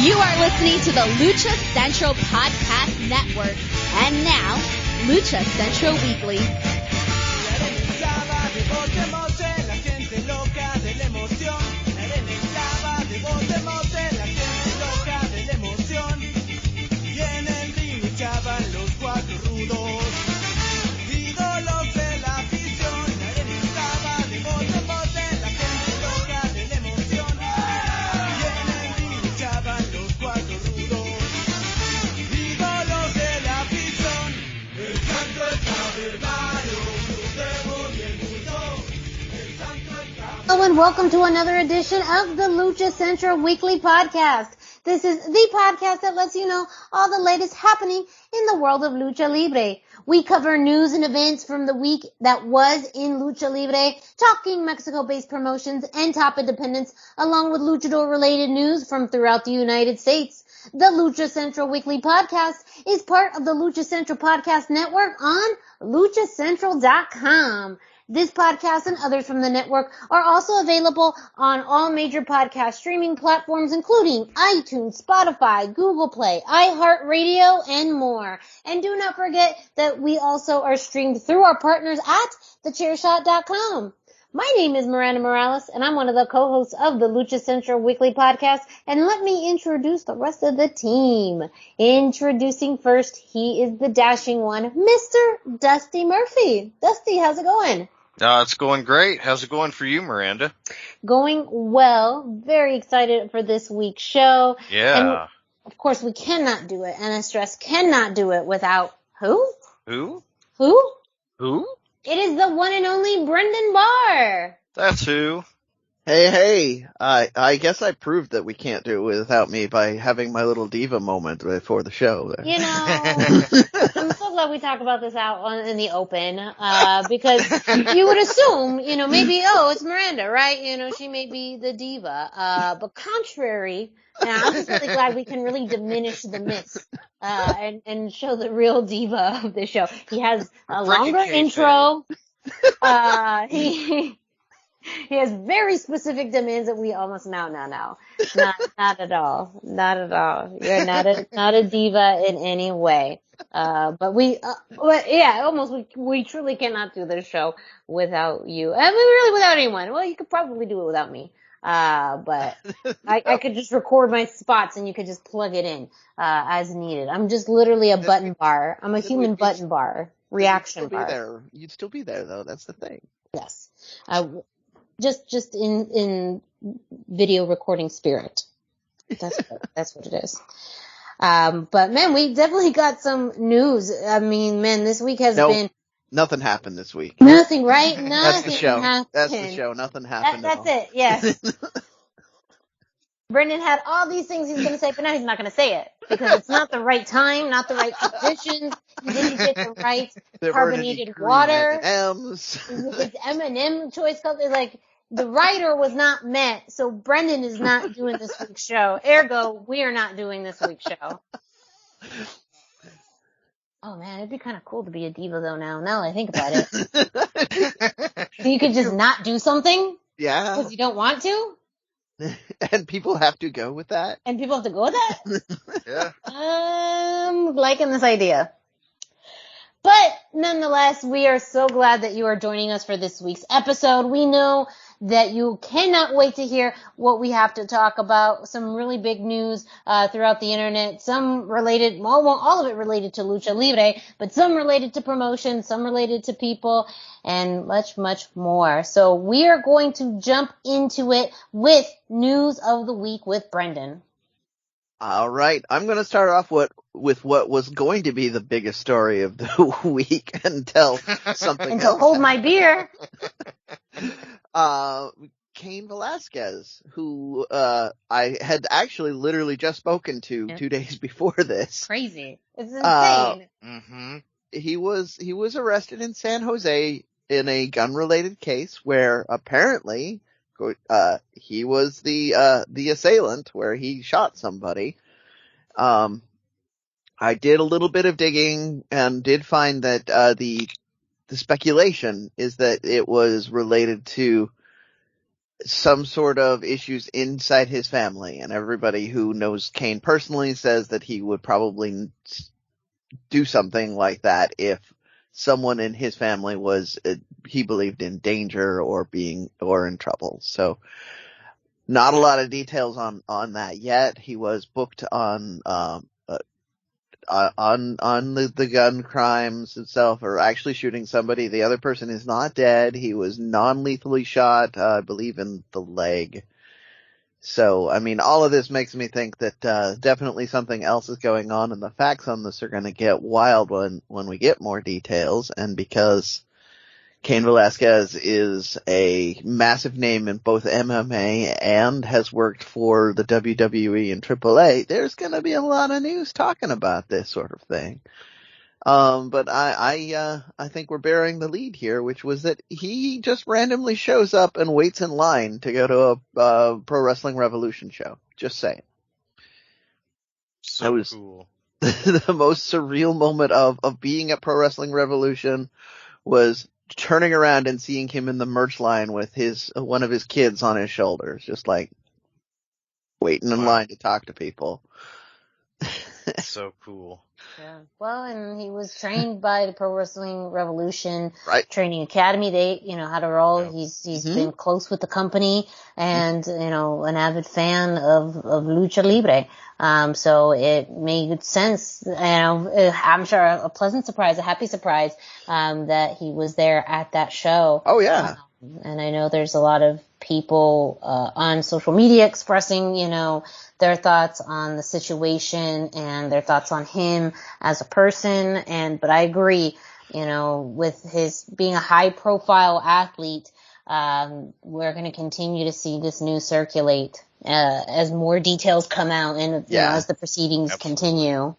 You are listening to the Lucha Central Podcast Network. And now, Lucha Central Weekly. Hello and welcome to another edition of the Lucha Central Weekly Podcast. This is the podcast that lets you know all the latest happening in the world of Lucha Libre. We cover news and events from the week that was in Lucha Libre, talking Mexico-based promotions and top independents, along with luchador-related news from throughout the United States. The Lucha Central Weekly Podcast is part of the Lucha Central Podcast Network on luchacentral.com. This podcast and others from the network are also available on all major podcast streaming platforms, including iTunes, Spotify, Google Play, iHeartRadio, and more. And do not forget that we also are streamed through our partners at thechairshot.com. My name is Miranda Morales, and I'm one of the co-hosts of the Lucha Central Weekly Podcast. And let me introduce the rest of the team. Introducing first, he is the dashing one, Mr. Dusty Murphy. Dusty, how's it going? It's going great. How's it going for you, Miranda? Going well. Very excited for this week's show. Yeah. And of course, we cannot do it, and I stress cannot do it without who? Who? Who? Who? It is the one and only Brendan Barr. That's who. Hey, I guess I proved that we can't do it without me by having my little diva moment before the show. You know, I'm so glad we talk about this out in the open, because you would assume, maybe, it's Miranda, right? She may be the diva, but contrary, I'm just really glad we can really diminish the myths, and show the real diva of the show. He has a longer intro, He has very specific demands that we almost no. Not at all. Not at all. You're not a diva in any way. But we truly cannot do this show without you. I mean, really without anyone. Well, you could probably do it without me. But I could just record my spots and you could just plug it in, as needed. I'm just literally a button bar. I'm a human button bar. Reaction bar. You'd still be there though. That's the thing. Yes. Just in video recording spirit. That's what it is. But man, we definitely got some news. I mean, man, this week has been. Nothing happened this week. Nothing, right? Nothing. That's the show. Happened. That's the show. Nothing happened. That's it. Yes. Brendan had all these things he was going to say, but now he's not going to say it because it's not the right time, not the right conditions. He didn't get the right carbonated water. M&Ms. His M&M choice color, like the writer was not met, so Brendan is not doing this week's show. Ergo, we are not doing this week's show. Oh man, it'd be kind of cool to be a diva though. Now that I think about it, so you could just not do something. Yeah. Because you don't want to. And people have to go with that? And people have to go with that? Yeah. I'm liking this idea. But nonetheless, we are so glad that you are joining us for this week's episode. We know that you cannot wait to hear what we have to talk about. Some really big news throughout the internet. Some related, well, all of it related to Lucha Libre, but some related to promotion, some related to people, and much, much more. So we are going to jump into it with news of the week with Brendan. All right. I'm going to start off with what was going to be the biggest story of the week until something Until else hold my beer. Cain Velasquez, who I had actually literally just spoken to 2 days before this. Crazy. It's insane. He was arrested in San Jose in a gun-related case where apparently he was the assailant, where he shot somebody. I did a little bit of digging and did find that the speculation is that it was related to some sort of issues inside his family, and everybody who knows Kane personally says that he would probably do something like that if someone in his family was, he believed, in danger or in trouble. So not a lot of details on that yet. He was booked on the gun crimes itself, or actually shooting somebody. The other person is not dead. He was non-lethally shot, I believe in the leg. So, I mean, all of this makes me think that definitely something else is going on, and the facts on this are going to get wild when we get more details. And because Cain Velasquez is a massive name in both MMA and has worked for the WWE and AAA, there's going to be a lot of news talking about this sort of thing. But I think we're bearing the lead here, which was that he just randomly shows up and waits in line to go to a Pro Wrestling Revolution show. Just saying. So that was cool. The most surreal moment of being at Pro Wrestling Revolution was turning around and seeing him in the merch line with one of his kids on his shoulders, just like waiting in line to talk to people. So cool. Yeah. Well, and he was trained by the Pro Wrestling Revolution Training Academy. They, how to roll. Yeah. He's been close with the company and, an avid fan of Lucha Libre. So it made sense, I'm sure a pleasant surprise, a happy surprise, that he was there at that show. Oh, yeah. And I know there's a lot of people, on social media expressing, their thoughts on the situation and their thoughts on him as a person. But I agree, with his being a high profile athlete, we're going to continue to see this news circulate, as more details come out and, as the proceedings continue,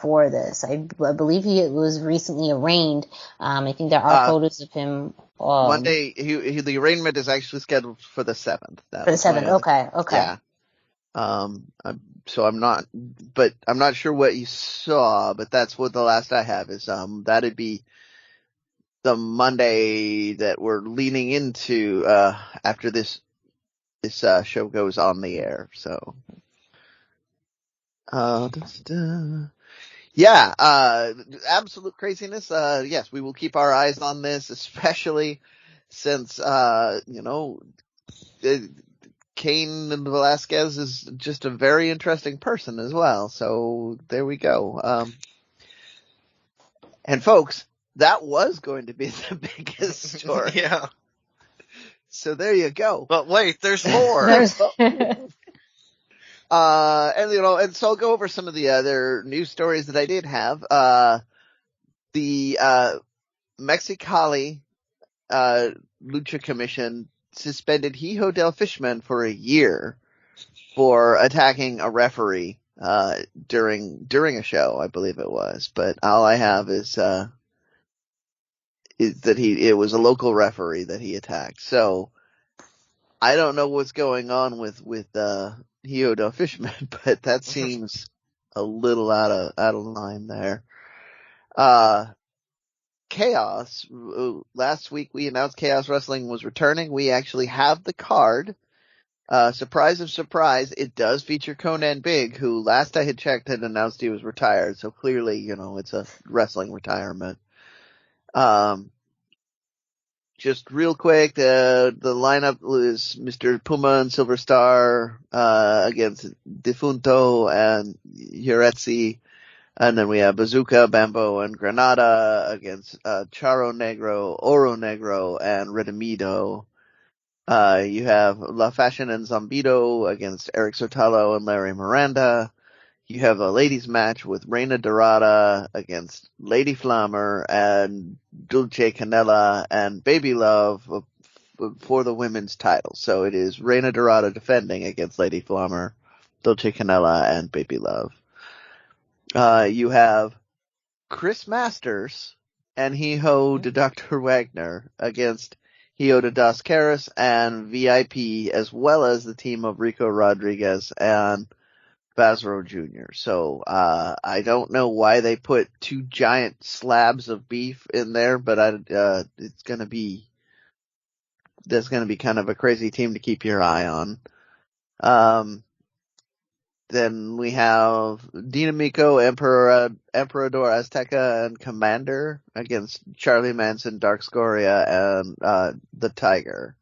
for this. I believe he was recently arraigned. I think there are photos of him. Monday, the arraignment is actually scheduled for the 7th. For the 7th, okay. Yeah. So I'm not sure what you saw, but that's what the last I have is, that'd be the Monday that we're leaning into, after this show goes on the air. So, absolute craziness. Yes, we will keep our eyes on this, especially since, Cain Velasquez is just a very interesting person as well. So there we go. And folks, that was going to be the biggest story. Yeah. So there you go. But wait, there's more. And so I'll go over some of the other news stories that I did have. The Mexicali Lucha Commission suspended Hijo del Fishman for a year for attacking a referee during a show, I believe it was. But all I have is that it was a local referee that he attacked. So I don't know what's going on with Hijo del Fishman, but that seems a little out of line there. Chaos. Last week we announced Chaos Wrestling was returning. We actually have the card. Surprise of surprise, it does feature Conan Big, who last I had checked had announced he was retired. So clearly, it's a wrestling retirement. Just real quick, the lineup was Mr. Puma and Silver Star, against Defunto and Yuretsi. And then we have Bazooka, Bambo, and Granada against Charo Negro, Oro Negro, and Redimido. You have La Fashion and Zambito against Eric Sotalo and Larry Miranda. You have a ladies match with Reina Dorada against Lady Flammer and Dulce Canela and Baby Love for the women's title. So it is Reina Dorada defending against Lady Flammer, Dulce Canela, and Baby Love. You have Chris Masters and Hijo de Dr. Wagner against Hijo de Dos Caras and VIP, as well as the team of Rico Rodriguez and Basro Jr. So, I don't know why they put two giant slabs of beef in there, but it's gonna be going to be kind of a crazy team to keep your eye on. Then we have Dinamico, Emperador Azteca, and Commander against Charlie Manson, Dark Scoria, and the Tiger.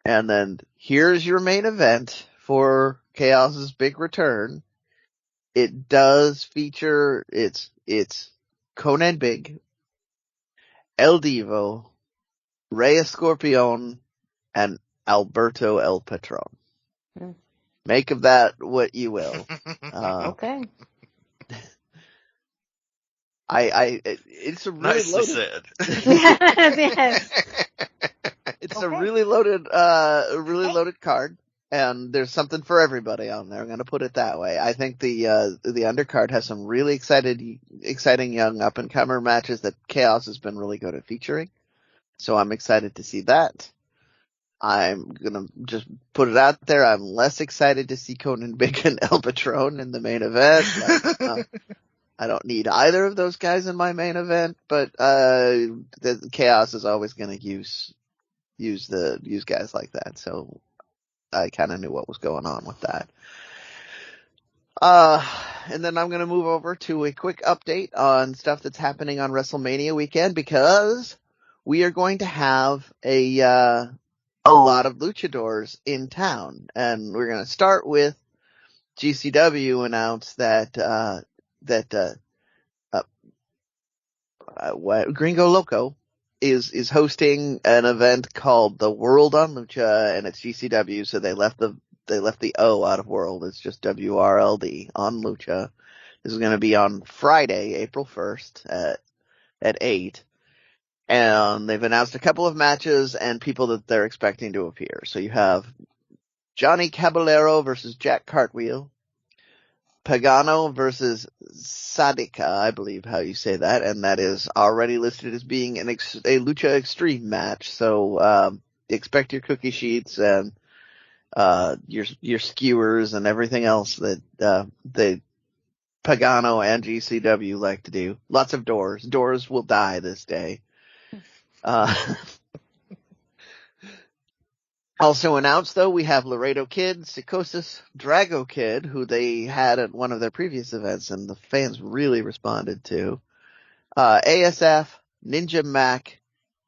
And then here's your main event for Chaos's big return. It does feature it's Conan Big, El Divo, Rey Escorpion, and Alberto El Patron. Make of that what you will. Okay. It's a really Nicely loaded. said. Yes. It's Okay. a really loaded card, and there's something for everybody on there. I'm going to put it that way. I think the undercard has some really exciting young up and comer matches that Chaos has been really good at featuring. So I'm excited to see that. I'm gonna just put it out there. I'm less excited to see Conan Big and El Patron in the main event. I don't need either of those guys in my main event, but the Chaos is always going to use guys like that. So I kind of knew what was going on with that. And then I'm going to move over to a quick update on stuff that's happening on WrestleMania weekend, because we are going to have a lot of luchadors in town, and we're going to start with GCW announced that Gringo Loco is hosting an event called the World on Lucha, and it's GCW, so they left the O out of World. It's just WRLD on Lucha. This is going to be on Friday, April 1st at 8. And they've announced a couple of matches and people that they're expecting to appear. So you have Johnny Caballero versus Jack Cartwheel, Pagano versus Sadika, I believe how you say that, and that is already listed as being a Lucha Extreme match. So expect your cookie sheets and your skewers and everything else that the Pagano and GCW like to do. Lots of doors. Doors will die this day. Also announced, though, we have Laredo Kid, Psychosis, Drago Kid, who they had at one of their previous events and the fans really responded to. ASF, Ninja Mac,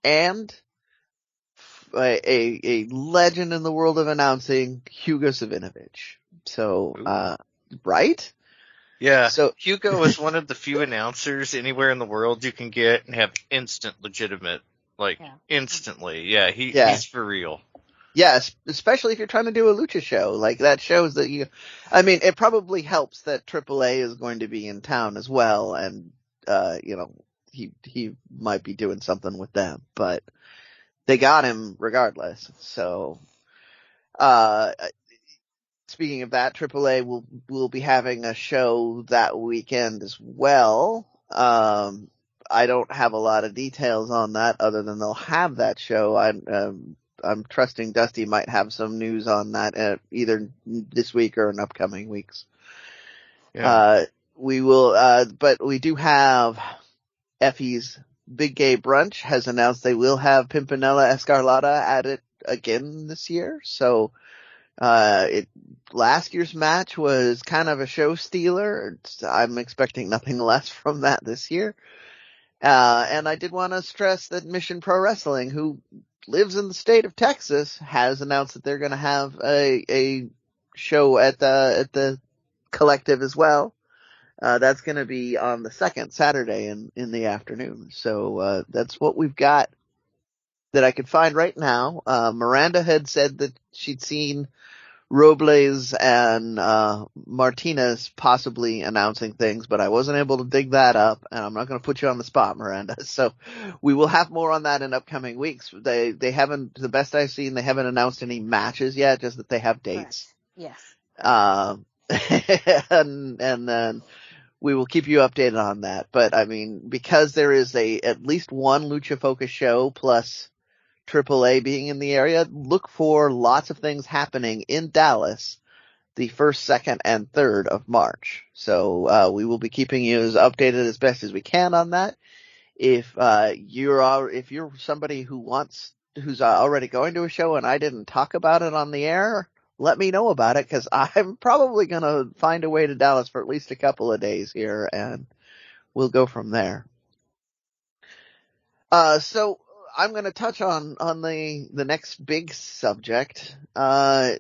and a legend in the world of announcing, Hugo Savinovich. So, right? Yeah. So Hugo is one of the few announcers anywhere in the world you can get and have instant legitimate, instantly. Yeah, he's for real. Yes, especially if you're trying to do a lucha show. Like, that shows that it probably helps that AAA is going to be in town as well, and, he might be doing something with them, but they got him regardless. So, speaking of that, AAA will be having a show that weekend as well. I don't have a lot of details on that other than they'll have that show. I'm trusting Dusty might have some news on that either this week or in upcoming weeks. Yeah. We will, but we do have Effie's Big Gay Brunch has announced they will have Pimpinella Escarlata at it again this year. So, last year's match was kind of a show stealer. I'm expecting nothing less from that this year. And I did want to stress that Mission Pro Wrestling, who lives in the state of Texas, has announced that they're going to have a show at the Collective as well. That's going to be on the second Saturday in the afternoon. So, that's what we've got that I could find right now. Miranda had said that she'd seen Robles and Martinez possibly announcing things, but I wasn't able to dig that up, and I'm not going to put you on the spot, Miranda. So we will have more on that in upcoming weeks. They haven't, the best I've seen, they haven't announced any matches yet, just that they have dates. Correct. Yes. And then we will keep you updated on that. But I mean, because there is at least one Lucha Focus show plus AAA being in the area, look for lots of things happening in Dallas the 1st, 2nd, and 3rd of March. So, we will be keeping you as updated as best as we can on that. If you're somebody who wants who's already going to a show and I didn't talk about it on the air, let me know about it, because I'm probably going to find a way to Dallas for at least a couple of days here, and we'll go from there. So I'm going to touch on the next big subject. They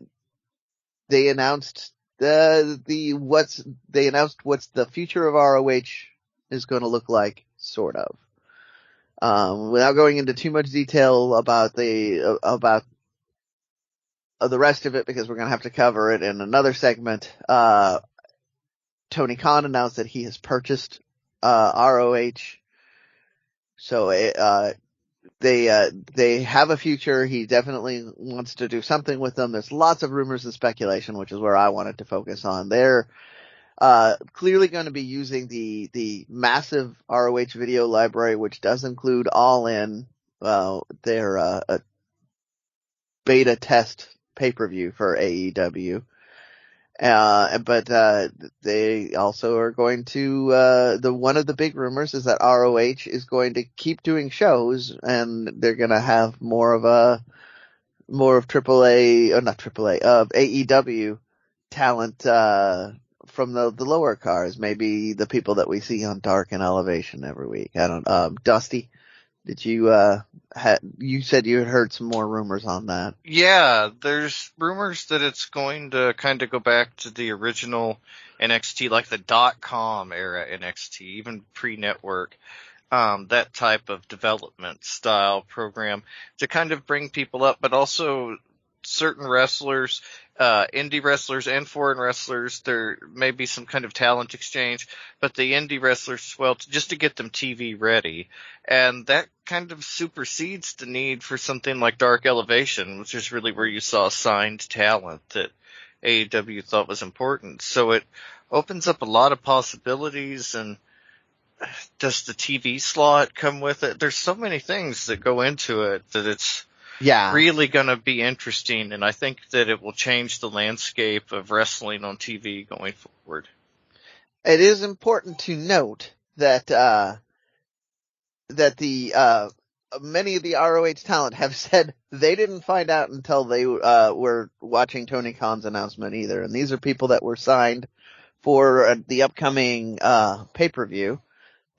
announced what's the future of ROH is going to look like, sort of. Without going into too much detail about the rest of it, because we're going to have to cover it in another segment, Tony Khan announced that he has purchased ROH. So they have a future. He definitely wants to do something with them. There's lots of rumors and speculation, which is where I wanted to focus on. They're clearly going to be using the massive ROH video library, which does include All In, their beta test pay-per-view for AEW. But they also are going to, one of the big rumors is that ROH is going to keep doing shows, and they're going to have more of AEW talent, from the lower cars, maybe the people that we see on Dark and Elevation every week. Dusty, did you, you said you had heard some more rumors on that. Yeah, there's rumors that it's going to kind of go back to the original NXT, like the .com era NXT, even pre-network, that type of development style program to kind of bring people up, but also certain wrestlers, indie wrestlers and foreign wrestlers, there may be some kind of talent exchange, but the indie wrestlers as well, just to get them TV ready. And that kind of supersedes the need for something like Dark Elevation, which is really where you saw signed talent that AEW thought was important. So it opens up a lot of possibilities. And does the TV slot come with it? There's so many things that go into it that it's really going to be interesting, and I think that it will change the landscape of wrestling on TV going forward. It is important to note that many of the ROH talent have said they didn't find out until they were watching Tony Khan's announcement either, and these are people that were signed for the upcoming pay-per-view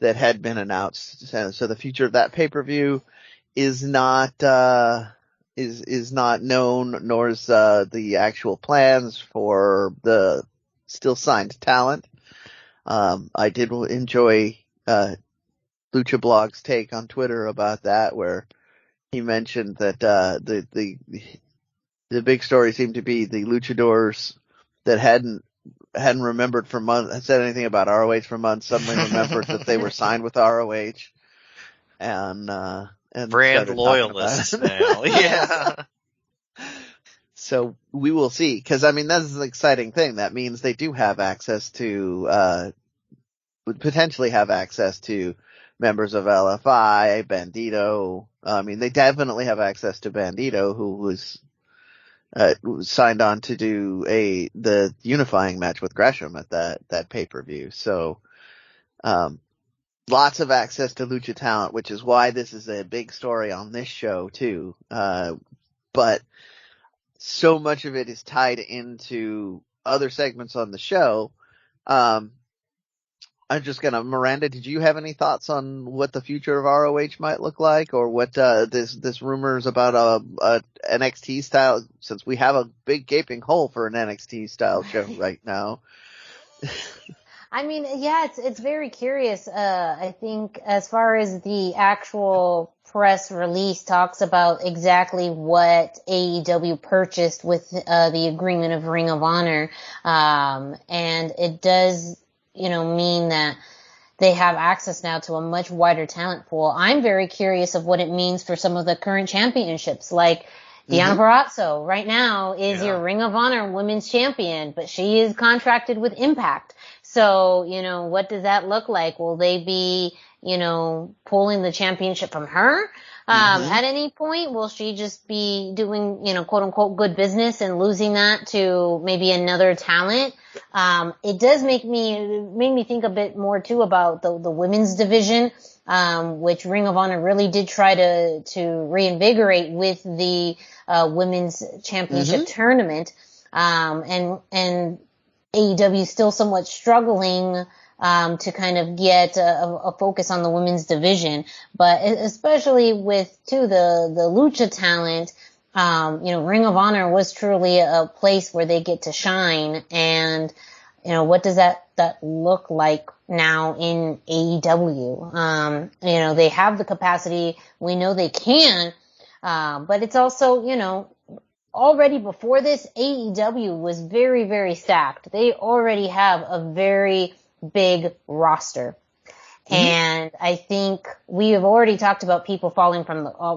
that had been announced. So the future of that pay-per-view is not known, nor is the actual plans for the still signed talent. I did enjoy Lucha Blog's take on Twitter about that, where he mentioned that the big story seemed to be the luchadors that hadn't remembered for months, said anything about ROH for months, suddenly remembered that they were signed with ROH, and brand loyalists now. Yeah. So we will see, because I mean, that's an exciting thing. That means they do have access to, would potentially have access to members of LFI, Bandito. I mean, they definitely have access to Bandito, who was signed on to do the unifying match with Gresham at that pay-per-view. So, lots of access to Lucha talent, which is why this is a big story on this show too. But so much of it is tied into other segments on the show. I'm just Miranda, did you have any thoughts on what the future of ROH might look like, or what, this rumors about a NXT style, since we have a big gaping hole for an NXT style show right now? I mean, yeah, it's very curious. I think as far as the actual press release talks about exactly what AEW purchased with the agreement of Ring of Honor, and it does, mean that they have access now to a much wider talent pool. I'm very curious of what it means for some of the current championships, like Deonna Purrazzo right now is your Ring of Honor Women's Champion, but she is contracted with Impact. So, what does that look like? Will they be, pulling the championship from her? At any point, will she just be doing, quote unquote good business and losing that to maybe another talent? It does make me think a bit more too about the women's division. which Ring of Honor really did try to reinvigorate with the women's championship tournament. And AEW is still somewhat struggling to kind of get a focus on the women's division, but especially with the Lucha talent, Ring of Honor was truly a place where they get to shine. And, what does that look like now in AEW? They have the capacity. We know they can, but it's also, already before this, AEW was very, very stacked. They already have a very big roster. And I think we have already talked about people falling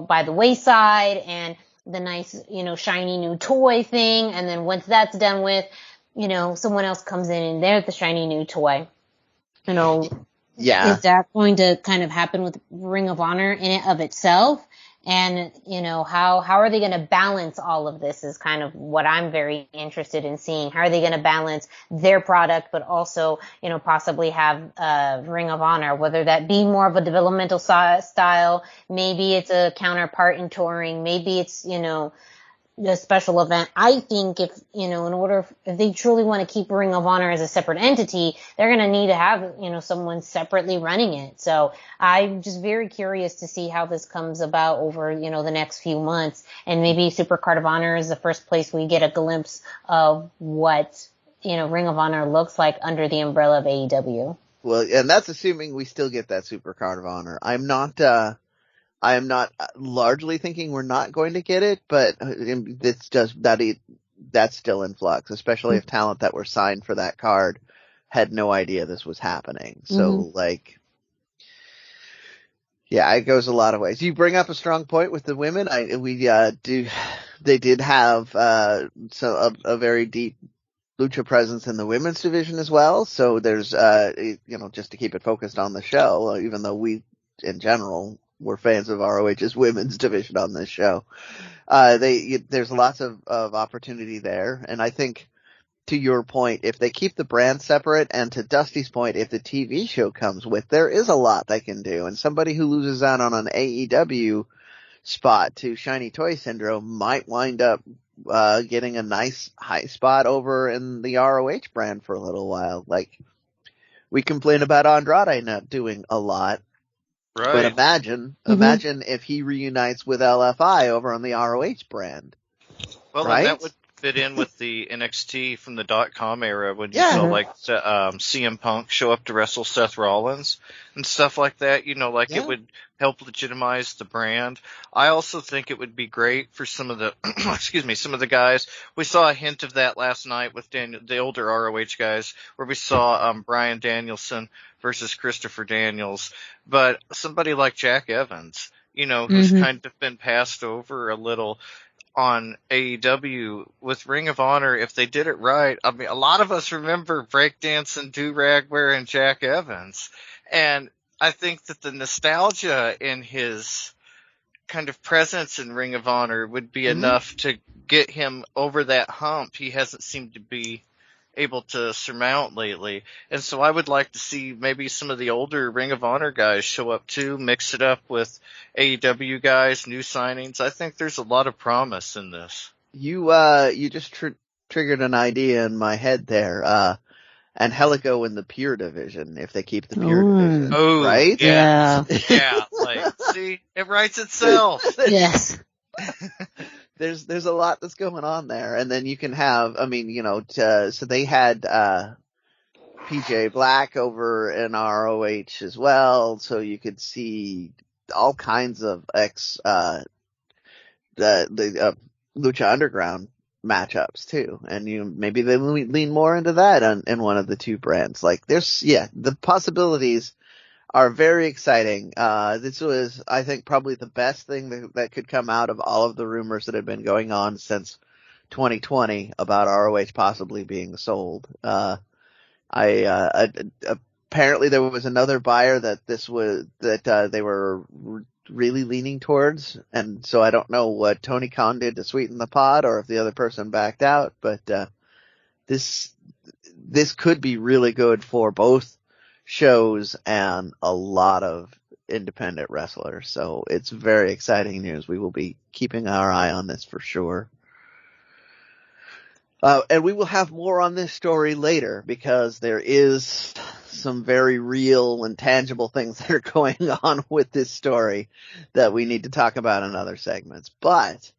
by the wayside and the nice, shiny new toy thing. And then once that's done with, someone else comes in and they're the shiny new toy. Yeah. Is that going to kind of happen with Ring of Honor in it of itself? And, how are they going to balance all of this is kind of what I'm very interested in seeing. How are they going to balance their product, but also, possibly have, Ring of Honor, whether that be more of a developmental style, maybe it's a counterpart in touring, maybe it's, a special event. I think if they truly want to keep Ring of Honor as a separate entity, they're going to need to have, someone separately running it. So I'm just very curious to see how this comes about over, the next few months. And maybe Supercard of Honor is the first place we get a glimpse of what, Ring of Honor looks like under the umbrella of AEW. Well, and that's assuming we still get that Supercard of Honor. I am not largely thinking we're not going to get it, but it's just that's still in flux, especially if talent that were signed for that card had no idea this was happening. So it goes a lot of ways. You bring up a strong point with the women. They did have a very deep Lucha presence in the women's division as well. So there's just to keep it focused on the show, even though we in general we're fans of ROH's women's division on this show. There's lots of opportunity there. And I think to your point, if they keep the brand separate, and to Dusty's point, if the TV show comes with, there is a lot they can do. And somebody who loses out on an AEW spot to Shiny Toy Syndrome might wind up, getting a nice high spot over in the ROH brand for a little while. Like, we complain about Andrade not doing a lot. Right. But imagine if he reunites with LFI over on the ROH brand. Well, right? And that would fit in with the NXT from the .com era when you saw CM Punk show up to wrestle Seth Rollins and stuff like that. It would help legitimize the brand. I also think it would be great for some of the some of the guys. We saw a hint of that last night with the older ROH guys, where we saw Bryan Danielson versus Christopher Daniels, but somebody like Jack Evans, who's kind of been passed over a little on AEW with Ring of Honor. If they did it right, I mean, a lot of us remember breakdancing, do-rag wearing Jack Evans, and I think that the nostalgia in his kind of presence in Ring of Honor would be enough to get him over that hump he hasn't seemed to be able to surmount lately. And so I would like to see maybe some of the older Ring of Honor guys show up too, mix it up with AEW guys, new signings. I think there's a lot of promise in this. You just triggered an idea in my head there. Angelico in the Pure division, if they keep the Pure division. Oh, right? Yeah. See, it writes itself. Yes. There's a lot that's going on there. And then you can have, so they had, PJ Black over in ROH as well. So you could see all kinds of the Lucha Underground matchups too. And maybe they lean more into that in one of the two brands. Like the possibilities are very exciting. This was, I think, probably the best thing that could come out of all of the rumors that have been going on since 2020 about ROH possibly being sold. Apparently there was another buyer that they were really leaning towards, and so I don't know what Tony Khan did to sweeten the pot or if the other person backed out, but this could be really good for both shows and a lot of independent wrestler. So it's very exciting news. We will be keeping our eye on this for sure. And we will have more on this story later because there is some very real and tangible things that are going on with this story that we need to talk about in other segments. But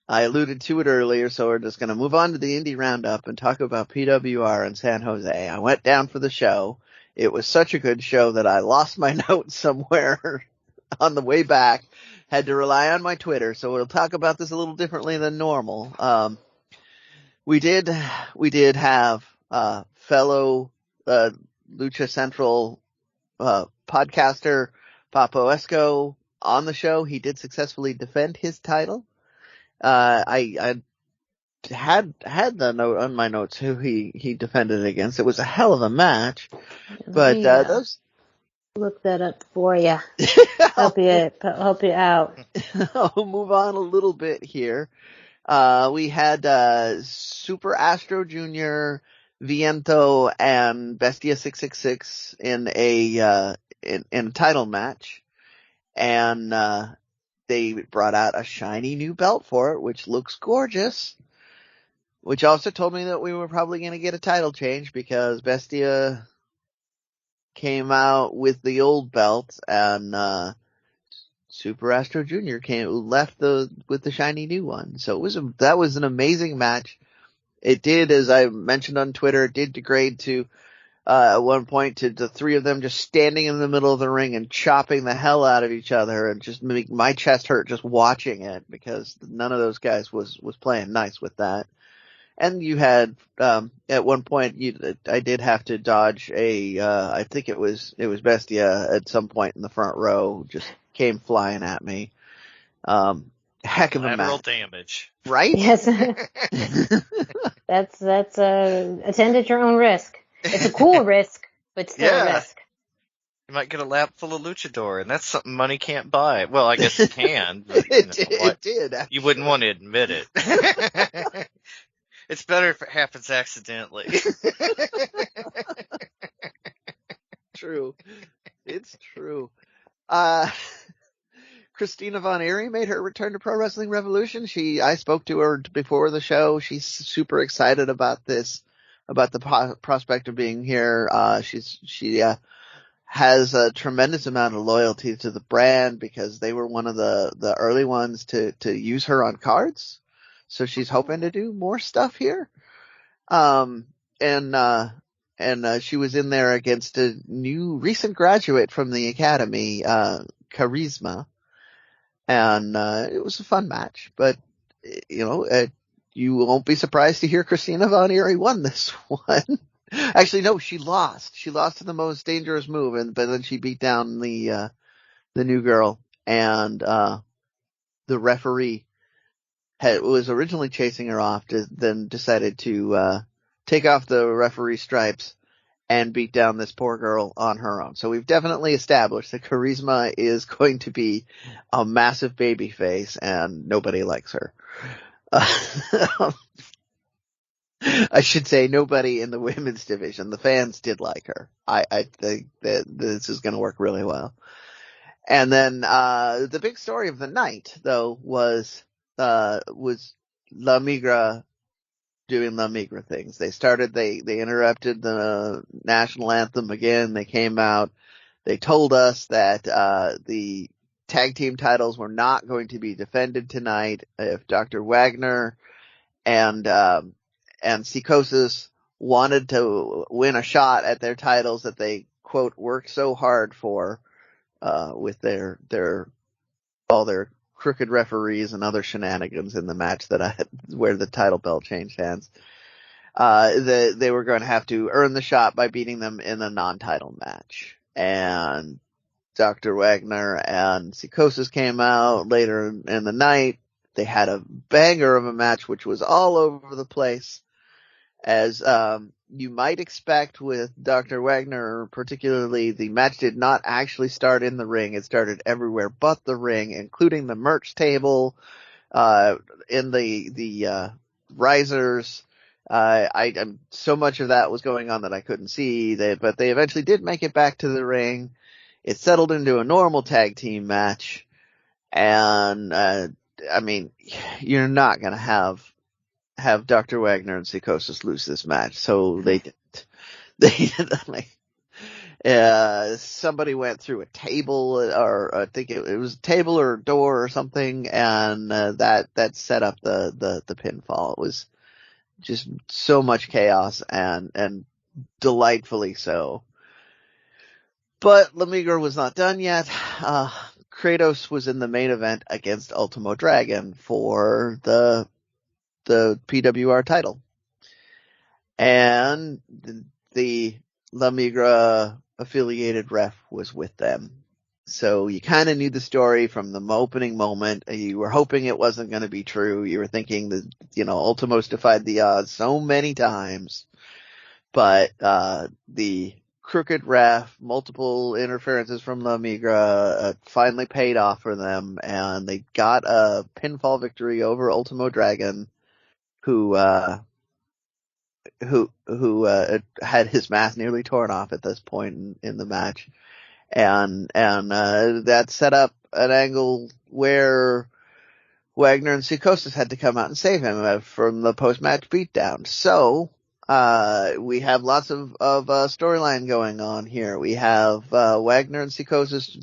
I alluded to it earlier, so we're just going to move on to the Indie Roundup and talk about PWR in San Jose. I went down for the show. It was such a good show that I lost my notes somewhere on the way back. Had to rely on my Twitter, so we'll talk about this a little differently than normal. We did have fellow Lucha Central podcaster Papo Esco on the show. He did successfully defend his title. I had the note on my notes who he defended it against. It was a hell of a match, but those. Look that up for you. help you out. I'll move on a little bit here. We had Super Astro Jr., Viento, and Bestia 666 in a title match, and they brought out a shiny new belt for it, which looks gorgeous. Which also told me that we were probably going to get a title change because Bestia came out with the old belt, and Super Astro Jr. left with the shiny new one. So that was an amazing match. It did, as I mentioned on Twitter, it did degrade to at one point to the three of them just standing in the middle of the ring and chopping the hell out of each other, and just make my chest hurt just watching it because none of those guys was playing nice with that. And you had at one point I did have to dodge I think it was Bestia at some point in the front row, just came flying at me. Heck of a Lateral match. damage. Right? Yes. That's attend at your own risk. It's a cool risk, but still a risk. You might get a lap full of luchador, and that's something money can't buy. Well, I guess it can. But, it did. Actually. You wouldn't want to admit it. It's better if it happens accidentally. True. It's true. Christina Von Eerie made her return to Pro Wrestling Revolution. I spoke to her before the show. She's super excited about this, about the prospect of being here. She has a tremendous amount of loyalty to the brand because they were one of the early ones to use her on cards. So she's hoping to do more stuff here. And she was in there against a recent graduate from the academy, Charisma. And, it was a fun match, but, you won't be surprised to hear Christina Von Eerie won this one. Actually, no, she lost. She lost to the most dangerous move, but then she beat down the new girl, and, the referee was originally chasing her off, then decided to, take off the referee stripes and beat down this poor girl on her own. So we've definitely established that Charisma is going to be a massive baby face and nobody likes her. I should say nobody in the women's division. The fans did like her. I think that this is going to work really well. And then, the big story of the night though was La Migra doing La Migra things. They interrupted the national anthem again. They came out. They told us that, the tag team titles were not going to be defended tonight if Dr. Wagner and Psychosis wanted to win a shot at their titles that they, quote, worked so hard for, with all their crooked referees and other shenanigans in the match where the title belt changed hands. They were going to have to earn the shot by beating them in a non-title match. And Dr. Wagner and Psychosis came out later in the night. They had a banger of a match, which was all over the place. As, you might expect with Dr. Wagner, particularly, the match did not actually start in the ring. It started everywhere but the ring, including the merch table, in the risers. So much of that was going on that I couldn't see. But they eventually did make it back to the ring. it settled into a normal tag team match. And, I mean, you're not going to have Dr. Wagner and Psychosis lose this match. So they didn't. Somebody went through a table, or I think it was a table or a door or something, and that set up the pinfall. It was just so much chaos and delightfully so. But La Migra was not done yet. Kratos was in the main event against Ultimo Dragon for the PWR title. And the La Migra affiliated ref was with them. So you kind of knew the story from the opening moment. You were hoping it wasn't going to be true. You were thinking that, Ultimo's defied the odds so many times. But the crooked ref, multiple interferences from La Migra, finally paid off for them, and they got a pinfall victory over Ultimo Dragon, who had his mask nearly torn off at this point in the match. And that set up an angle where Wagner and Psychosis had to come out and save him from the post-match beatdown. So, we have lots of storyline going on here. We have, Wagner and Psychosis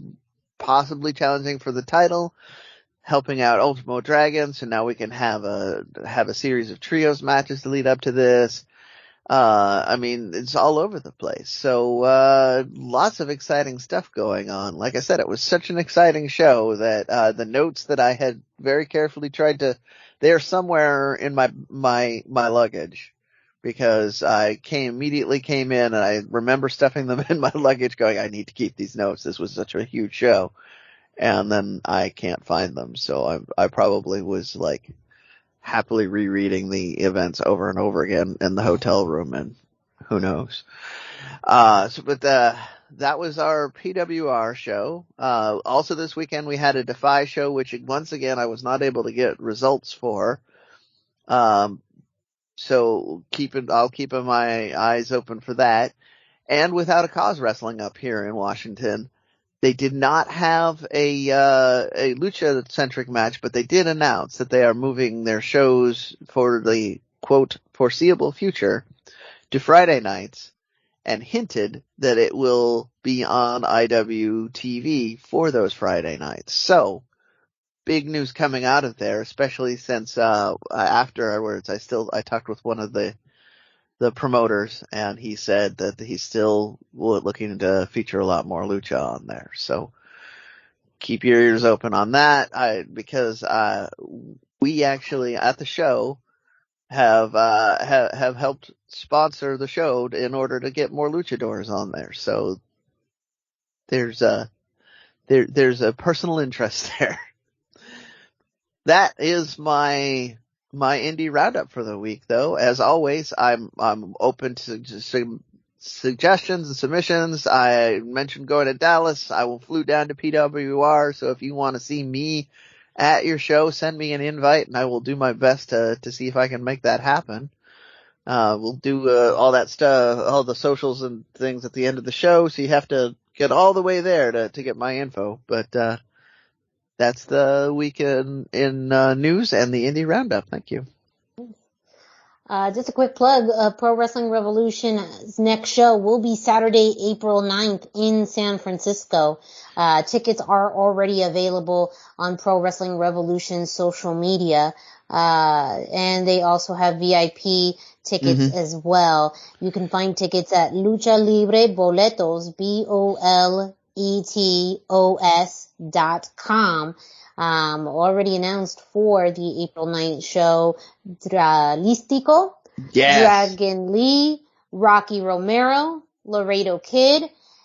possibly challenging for the title, helping out Ultimo Dragon. So now we can have a series of trios matches to lead up to this. I mean, it's all over the place. So, lots of exciting stuff going on. Like I said, it was such an exciting show that, the notes that I had very carefully they're somewhere in my luggage, because I immediately came in and I remember stuffing them in my luggage going, I need to keep these notes. This was such a huge show. And then I can't find them. So I probably was like, happily rereading the events over and over again in the hotel room, and who knows. That was our PWR show. Also this weekend we had a Defy show, which once again I was not able to get results for. So I'll keep my eyes open for that. And Without a Cause wrestling up here in Washington. They did not have a lucha-centric match, but they did announce that they are moving their shows for the, quote, foreseeable future to Friday nights, and hinted that it will be on IWTV for those Friday nights. So, big news coming out of there, especially since afterwards I talked with one of the promoters, and he said that he's still looking to feature a lot more lucha on there. So keep your ears open on that, because we actually at the show have helped sponsor the show in order to get more luchadors on there. So there's a personal interest there. That is my indie roundup for the week, though. As always, I'm open to suggestions and submissions. I mentioned going to Dallas. I flew down to PWR, so if you want to see me at your show, send me an invite, and I will do my best to see if I can make that happen. We'll do all that stuff, all the socials and things at the end of the show, so you have to get all the way there to get my info. But that's the week in news and the indie roundup. Thank you. Just a quick plug, Pro Wrestling Revolution's next show will be Saturday, April 9th in San Francisco. Tickets are already available on Pro Wrestling Revolution's social media. And they also have VIP tickets as well. You can find tickets at Lucha Libre Boletos, BOLETOS.com. Already announced for the April 9th show, Dralístico, Dragon Lee, Rocky Romero, Laredo Kid,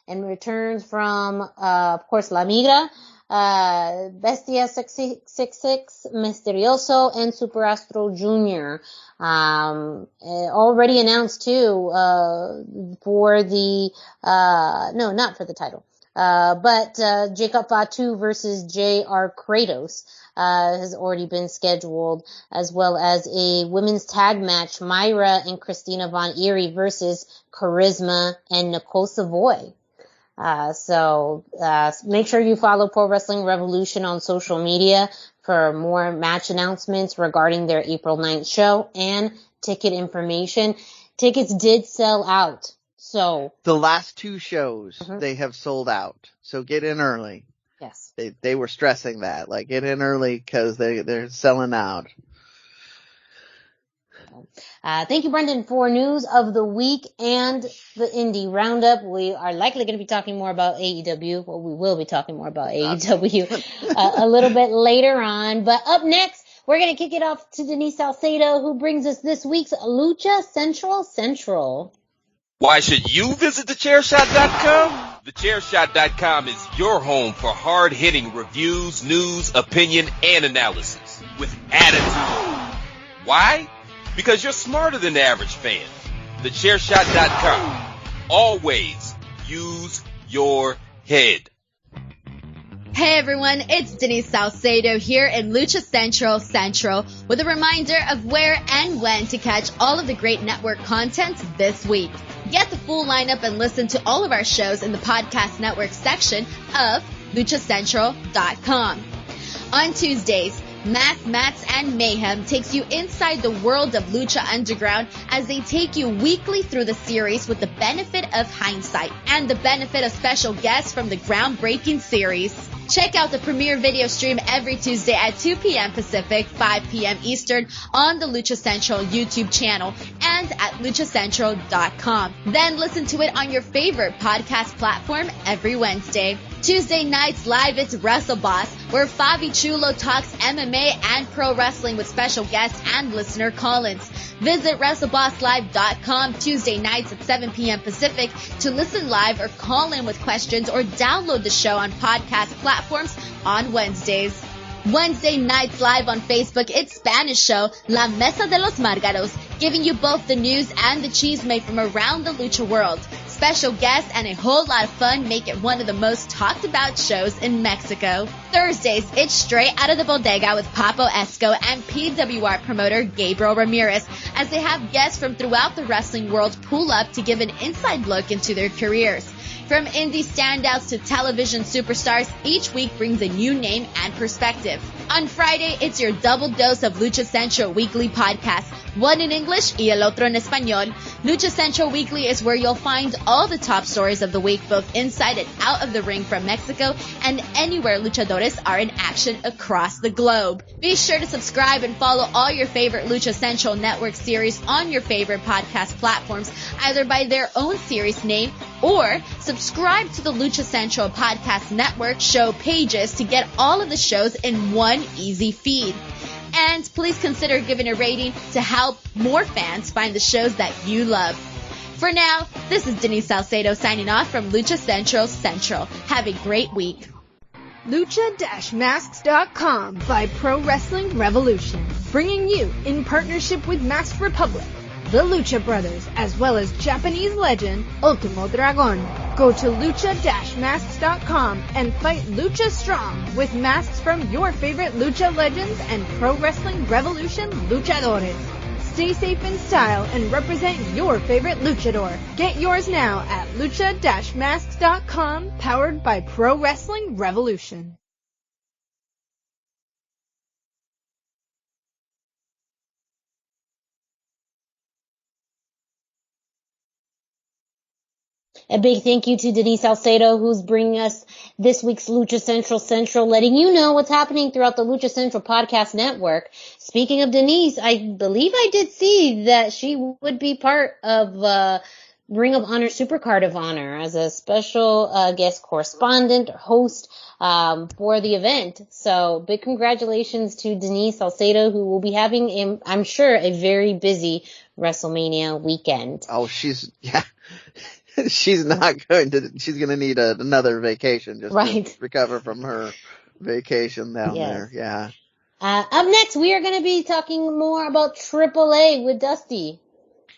and returns from, of course, La Migra, Bestia 666, Misterioso, and Super Astro Jr. Already announced too, for the, no, not for the title. But Jacob Fatu versus J.R. Kratos, has already been scheduled, as well as a women's tag match, Myra and Christina Von Eerie versus Charisma and Nicole Savoy. So make sure you follow Pro Wrestling Revolution on social media for more match announcements regarding their April 9th show and ticket information. Tickets did sell out. So the last two shows, they have sold out. So get in early. Yes. They were stressing that. Like, get in early because they're selling out. Thank you, Brendan, for news of the week and the indie roundup. We are likely going to be talking more about AEW. Well, we will be talking more about AEW a little bit later on. But up next, we're going to kick it off to Denise Salcedo, who brings us this week's Lucha Central. Why should you visit thechairshot.com? Thechairshot.com is your home for hard-hitting reviews, news, opinion, and analysis with attitude. Why? Because you're smarter than the average fan. Thechairshot.com. Always use your head. Hey everyone, it's Denise Salcedo here in Lucha Central with a reminder of where and when to catch all of the great network content this week. Get the full lineup and listen to all of our shows in the podcast network section of luchacentral.com. On Tuesdays, Mass, Mats, and Mayhem takes you inside the world of Lucha Underground as they take you weekly through the series with the benefit of hindsight and the benefit of special guests from the groundbreaking series. Check out the premiere video stream every Tuesday at 2 p.m. Pacific, 5 p.m. Eastern on the Lucha Central YouTube channel and at luchacentral.com. Then listen to it on your favorite podcast platform every Wednesday. Tuesday nights live, it's WrestleBoss, where Fabi Chulo talks MMA and pro wrestling with special guests and listener call-ins. Visit WrestleBossLive.com Tuesday nights at 7 p.m. Pacific to listen live or call in with questions or download the show on podcast platforms on Wednesdays. Wednesday nights live on Facebook, it's Spanish show La Mesa de los Márgaros, giving you both the news and the chisme from around the lucha world. Special guests and a whole lot of fun make it one of the most talked about shows in Mexico. Thursdays, it's Straight Out of the Bodega with Papo Esco and PWR promoter Gabriel Ramirez as they have guests from throughout the wrestling world pull up to give an inside look into their careers. From indie standouts to television superstars, each week brings a new name and perspective. On Friday, it's your double dose of Lucha Central Weekly podcast, one in English y el otro en español. Lucha Central Weekly is where you'll find all the top stories of the week, both inside and out of the ring from Mexico and anywhere luchadores are in action across the globe. Be sure to subscribe and follow all your favorite Lucha Central Network series on your favorite podcast platforms, either by their own series name or subscribe to the Lucha Central Podcast Network show pages to get all of the shows in one easy feed. And please consider giving a rating to help more fans find the shows that you love. For now, this is Denise Salcedo signing off from Lucha Central. Have a great week. Lucha-Masks.com by Pro Wrestling Revolution, bringing you, in partnership with Masked Republic, the Lucha Brothers, as well as Japanese legend Ultimo Dragon. Go to lucha-masks.com and fight Lucha Strong with masks from your favorite Lucha legends and Pro Wrestling Revolution luchadores. Stay safe in style and represent your favorite luchador. Get yours now at lucha-masks.com, powered by Pro Wrestling Revolution. A big thank you to Denise Salcedo, who's bringing us this week's Lucha Central, letting you know what's happening throughout the Lucha Central Podcast Network. Speaking of Denise, I believe I did see that she would be part of Ring of Honor Supercard of Honor as a special guest correspondent or host for the event. So big congratulations to Denise Salcedo, who will be having, I'm sure, a very busy WrestleMania weekend. Oh, she's not going to, she's going to need another vacation just to recover from her vacation down there. Yeah. Up next, we are going to be talking more about AAA with Dusty.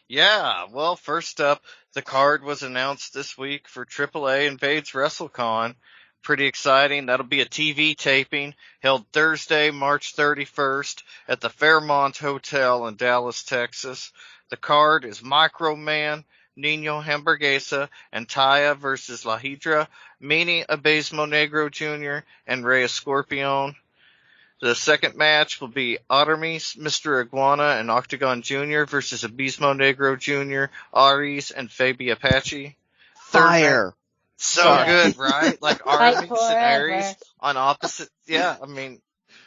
Yeah, well, first up, the card was announced this week for AAA Invades WrestleCon. Pretty exciting. That'll be a TV taping held Thursday, March 31st at the Fairmont Hotel in Dallas, Texas. The card is Micro Man, Nino Hamburguesa and Taya versus La Hydra, Mini Abismo Negro Jr., and Rey Escorpion. The second match will be Aramis, Mr. Iguana, and Octagon Jr. versus Abismo Negro Jr., Aries, and Fabi Apache. Fire. So good, right? Like Aramis and forever. Aries on opposite. Yeah, I mean,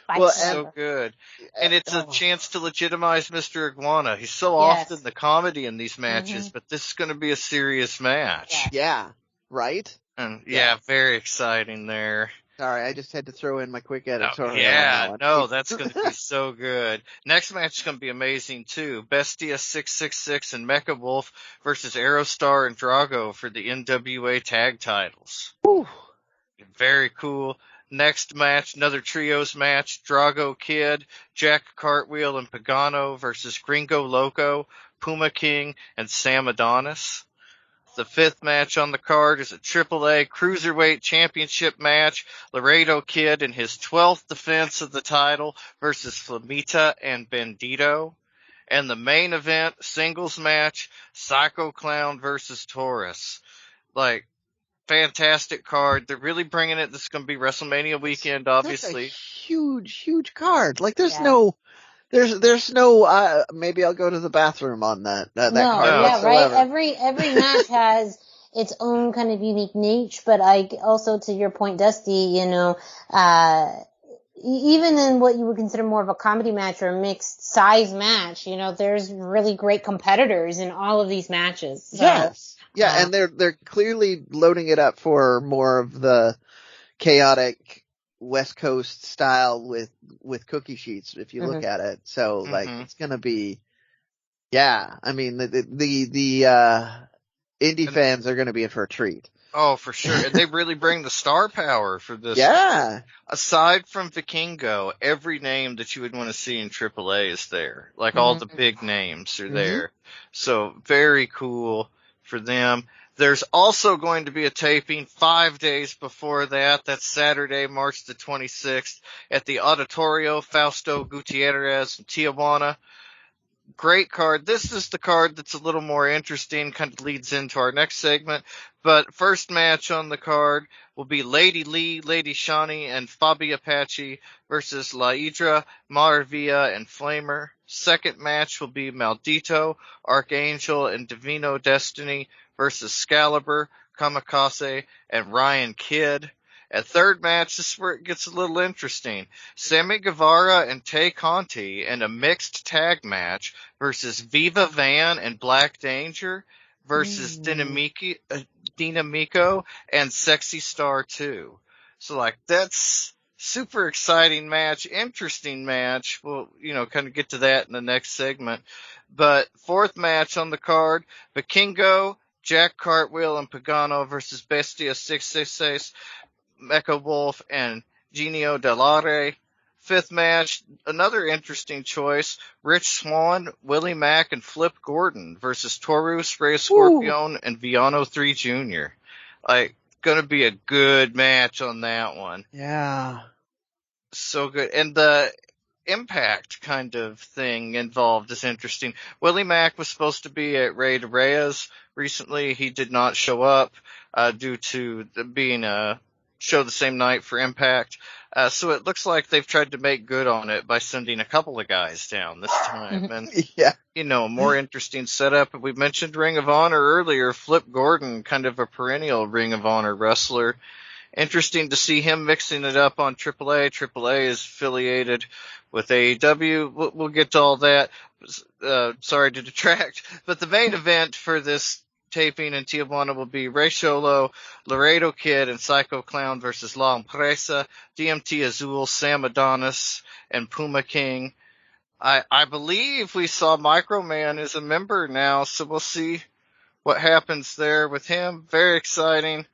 Fight so forever. good. And it's a chance to legitimize Mr. Iguana. He's so Yes. often the comedy in these matches, but this is going to be a serious match. Yeah. Right? And very exciting there. Sorry, I just had to throw in my quick editorial. Yeah, no, that's going to be so good. Next match is going to be amazing too. Bestia 666 and Mecha Wolf versus Aerostar and Drago for the NWA tag titles. Whew. Very cool. Next match, another trios match. Drago Kid, Jack Cartwheel, and Pagano versus Gringo Loco, Puma King, and Sam Adonis. The fifth match on the card is a AAA Cruiserweight Championship match. Laredo Kid in his 12th defense of the title versus Flamita and Bandito. And the main event, singles match, Psycho Clown versus Taurus. Like, fantastic card. They're really bringing it. This is going to be WrestleMania weekend, obviously. That's a huge card. Like, there's no, maybe I'll go to the bathroom on that card whatsoever. Right. Every match has its own kind of unique niche, but also, to your point, Dusty, even in what you would consider more of a comedy match or a mixed size match, there's really great competitors in all of these matches. So, yes. Yeah, and they're clearly loading it up for more of the chaotic West Coast style with cookie sheets, if you look at it. So, it's gonna be, I mean, the indie fans are gonna be in for a treat. Oh, for sure. And they really bring the star power for this. Yeah. Aside from Vikingo, every name that you would want to see in AAA is there. Like, all the big names are there. So, very cool for them. There's also going to be a taping 5 days before that. That's Saturday, March the 26th at the Auditorio Fausto Gutierrez in Tijuana. Great card. This is the card that's a little more interesting, kind of leads into our next segment. But first match on the card will be Lady Lee, Lady Shani, and Fabi Apache versus La Hydra, Maravilla, and Flamer. Second match will be Maldito, Archangel, and Divino Destiny versus Excalibur, Kamikaze, and Ryan Kidd. At third match, this is where it gets a little interesting. Sammy Guevara and Tay Conti in a mixed tag match versus Viva Van and Black Danger versus Dinamico and Sexy Star 2. So, that's super exciting match, interesting match. We'll, kind of get to that in the next segment. But fourth match on the card, Vikingo, Jack Cartwheel, and Pagano versus Bestia 666, Mecha Wolf, and Genio Delare. Fifth match, another interesting choice, Rich Swann, Willie Mack, and Flip Gordon versus Taurus, Rey Escorpion, and Viano 3 Jr. Gonna be a good match on that one. Yeah. So good. And the Impact kind of thing involved is interesting. Willie Mack was supposed to be at Rey de Reyes recently. He did not show up due to being a show the same night for Impact. So it looks like they've tried to make good on it by sending a couple of guys down this time. And, a more interesting setup. We mentioned Ring of Honor earlier. Flip Gordon, kind of a perennial Ring of Honor wrestler. Interesting to see him mixing it up on AAA. AAA is affiliated with AEW. We'll get to all that. Sorry to detract. But the main event for this taping in Tijuana will be Ray Sholo, Laredo Kid, and Psycho Clown versus La Empresa, DMT Azul, Sam Adonis, and Puma King. I believe we saw Microman as a member now, so we'll see what happens there with him. Very exciting.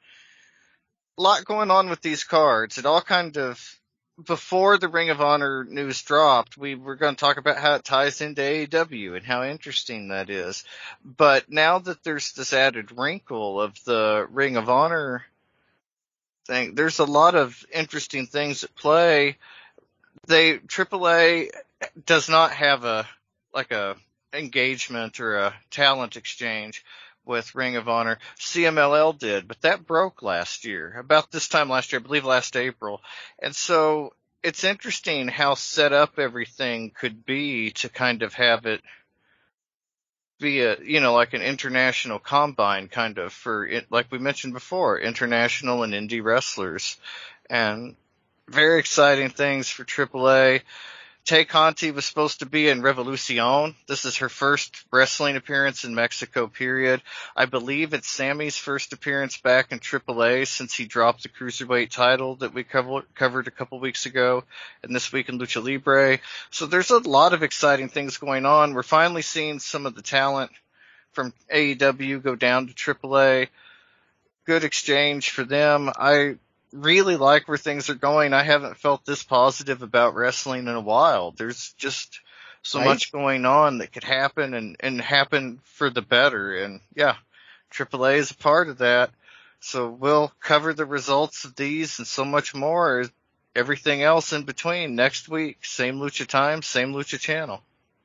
A lot going on with these cards. It all kind of, before the Ring of Honor news dropped, we were going to talk about how it ties into AEW and how interesting that is. But now that there's this added wrinkle of the Ring of Honor thing, there's a lot of interesting things at play. AAA does not have a engagement or a talent exchange with Ring of Honor. CMLL did, but that broke last year, about this time last year, I believe last April. And so it's interesting how set up everything could be to kind of have it be a, like an international combine kind of for it, like we mentioned before, international and indie wrestlers. And very exciting things for AAA. Tay Conti was supposed to be in Revolucion. This is her first wrestling appearance in Mexico, period. I believe it's Sammy's first appearance back in AAA since he dropped the Cruiserweight title that we covered a couple weeks ago, and this week in Lucha Libre. So there's a lot of exciting things going on. We're finally seeing some of the talent from AEW go down to AAA. Good exchange for them. I really like where things are going. I haven't felt this positive about wrestling in a while. There's just so much going on that could happen and happen for the better. And yeah, AAA is a part of that. So we'll cover the results of these and so much more, everything else in between next week. Same Lucha time, same Lucha channel.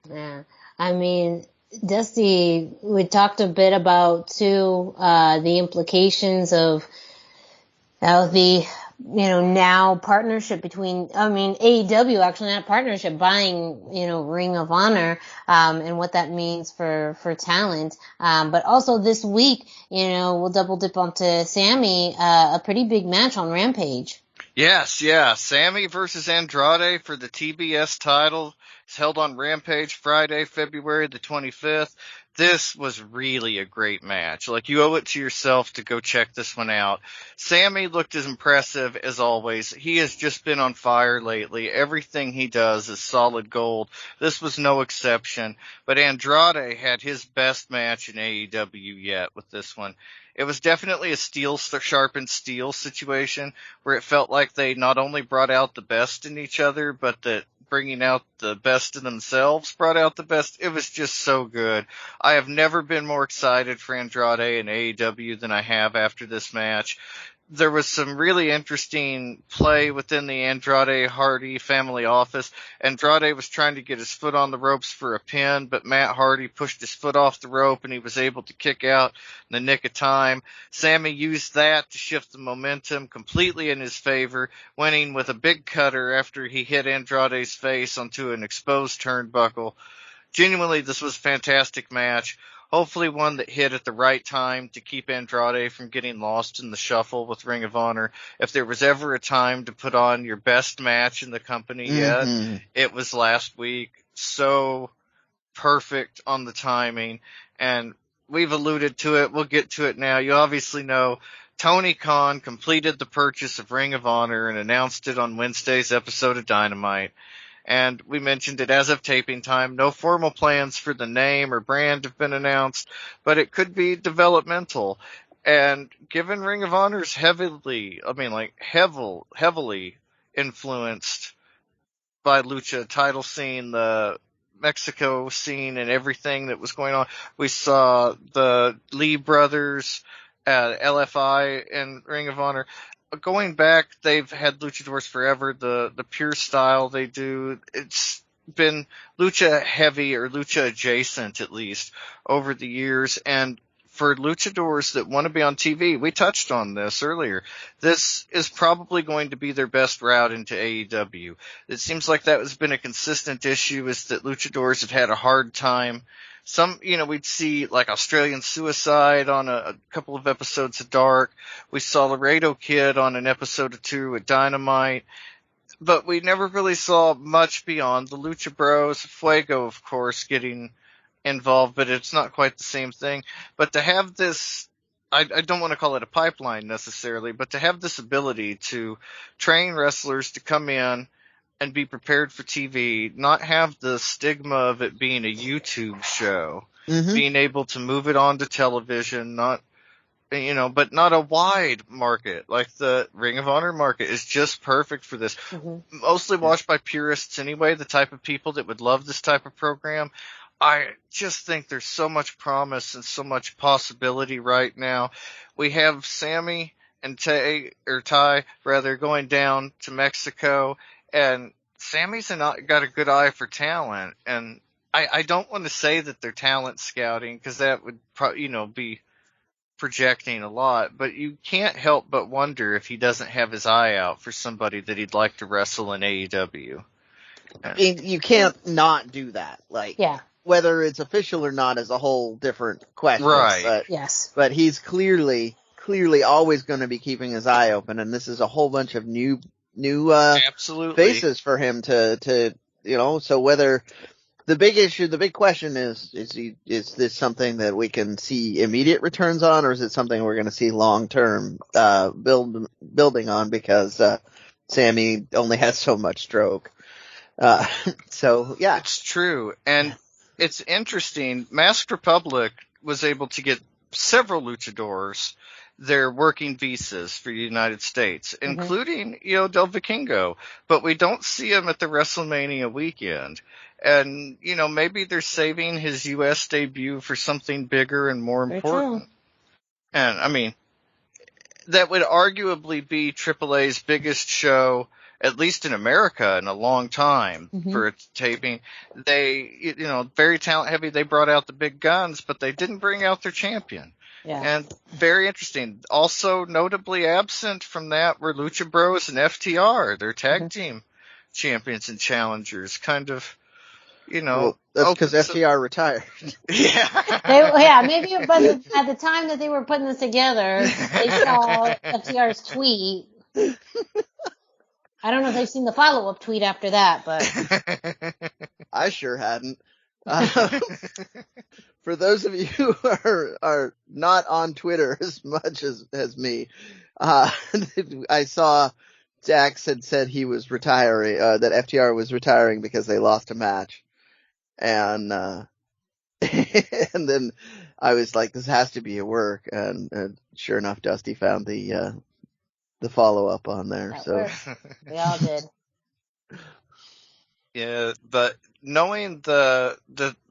Yeah. I mean, Dusty, we talked a bit about too, the implications of the, now partnership between, AEW, actually not partnership, buying, Ring of Honor, and what that means for talent. But also this week, we'll double dip onto Sammy, a pretty big match on Rampage. Yes, yeah. Sammy versus Andrade for the TBS title is held on Rampage Friday, February the 25th. This was really a great match. Like, you owe it to yourself to go check this one out. Sammy looked as impressive as always. He has just been on fire lately. Everything he does is solid gold. This was no exception. But Andrade had his best match in AEW yet with this one. It was definitely a steel sharpened steel situation where it felt like they not only brought out the best in each other, but that bringing out the best in themselves brought out the best. It was just so good. I have never been more excited for Andrade and AEW than I have after this match. There was some really interesting play within the Andrade Hardy family office. Andrade was trying to get his foot on the ropes for a pin, but Matt Hardy pushed his foot off the rope and he was able to kick out in the nick of time. Sammy used that to shift the momentum completely in his favor, winning with a big cutter after he hit Andrade's face onto an exposed turnbuckle. Genuinely, this was a fantastic match. Hopefully one that hit at the right time to keep Andrade from getting lost in the shuffle with Ring of Honor. If there was ever a time to put on your best match in the company yet, it was last week. So perfect on the timing. And we've alluded to it. We'll get to it now. You obviously know Tony Khan completed the purchase of Ring of Honor and announced it on Wednesday's episode of Dynamite. And we mentioned it as of taping time. No formal plans for the name or brand have been announced, but it could be developmental. And given Ring of Honor's heavily influenced by Lucha title scene, the Mexico scene, and everything that was going on, we saw the Lee brothers at LFI and Ring of Honor. Going back, they've had luchadors forever. The pure style they do, it's been lucha heavy or lucha adjacent at least over the years. And for luchadors that want to be on TV, we touched on this earlier. This is probably going to be their best route into AEW. It seems like that has been a consistent issue, is that luchadors have had a hard time. Some, we'd see like Australian Suicide on a couple of episodes of Dark. We saw Laredo Kid on an episode or two at Dynamite. But we never really saw much beyond the Lucha Bros. Fuego, of course, getting involved, but it's not quite the same thing. But to have this, I don't want to call it a pipeline necessarily, but to have this ability to train wrestlers to come in and be prepared for TV, not have the stigma of it being a YouTube show, being able to move it onto television, but not a wide market. Like the Ring of Honor market is just perfect for this. Mostly watched by purists anyway, the type of people that would love this type of program. I just think there's so much promise and so much possibility right now. We have Sammy and Ty going down to Mexico, and Sammy's got a good eye for talent. And I don't want to say that they're talent scouting, because that would be projecting a lot, but you can't help but wonder if he doesn't have his eye out for somebody that he'd like to wrestle in AEW. I mean, you can't not do that. Like, Yeah. whether it's official or not is a whole different question. Right. But, Yes. but he's clearly always going to be keeping his eye open, and this is a whole bunch of new Absolutely. faces for him to so whether the big question is this something that we can see immediate returns on, or is it something we're going to see long term building on, because Sammy only has so much stroke. So yeah, it's true, and it's interesting. Masked Republic was able to get several luchadors their working visas for the United States, including Del Vikingo, but we don't see him at the WrestleMania weekend. And, maybe they're saving his U.S. debut for something bigger and more important. And, I mean, that would arguably be AAA's biggest show, at least in America, in a long time for its taping. They, very talent heavy. They brought out the big guns, but they didn't bring out their champion. Yeah. And very interesting. Also notably absent from that were Lucha Bros and FTR, their tag team champions and challengers. Kind of, well, that's because FTR retired. Yeah. Maybe at the time that they were putting this together, they saw FTR's tweet. I don't know if they've seen the follow-up tweet after that, but I sure hadn't. For those of you who are not on Twitter as much as me, I saw Dax had said he was retiring, that FTR was retiring because they lost a match. And and then I was like, this has to be a work. And sure enough, Dusty found the follow up on there. That so worked. We all did. Yeah, but knowing the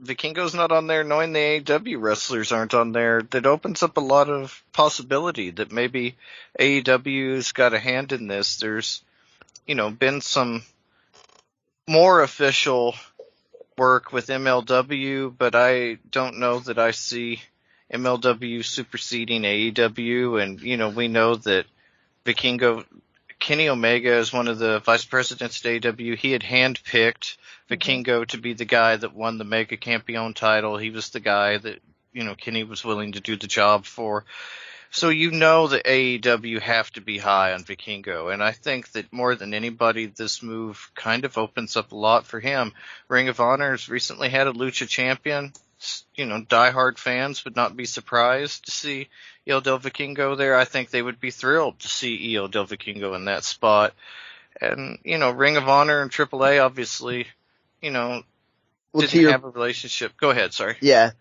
Vikingo's not on there, knowing the AEW wrestlers aren't on there, that opens up a lot of possibility that maybe AEW's got a hand in this. There's, been some more official work with MLW, but I don't know that I see MLW superseding AEW, and, we know that Kenny Omega is one of the vice presidents at AEW. He had handpicked Vikingo to be the guy that won the Mega Campeon title. He was the guy that, Kenny was willing to do the job for. So that AEW have to be high on Vikingo. And I think that more than anybody, this move kind of opens up a lot for him. Ring of Honor has recently had a Lucha champion. Diehard fans would not be surprised to see El Del Vikingo there. I think they would be thrilled to see El Del Vikingo in that spot. And, Ring of Honor and AAA obviously, didn't have a relationship. Go ahead, sorry. Yeah.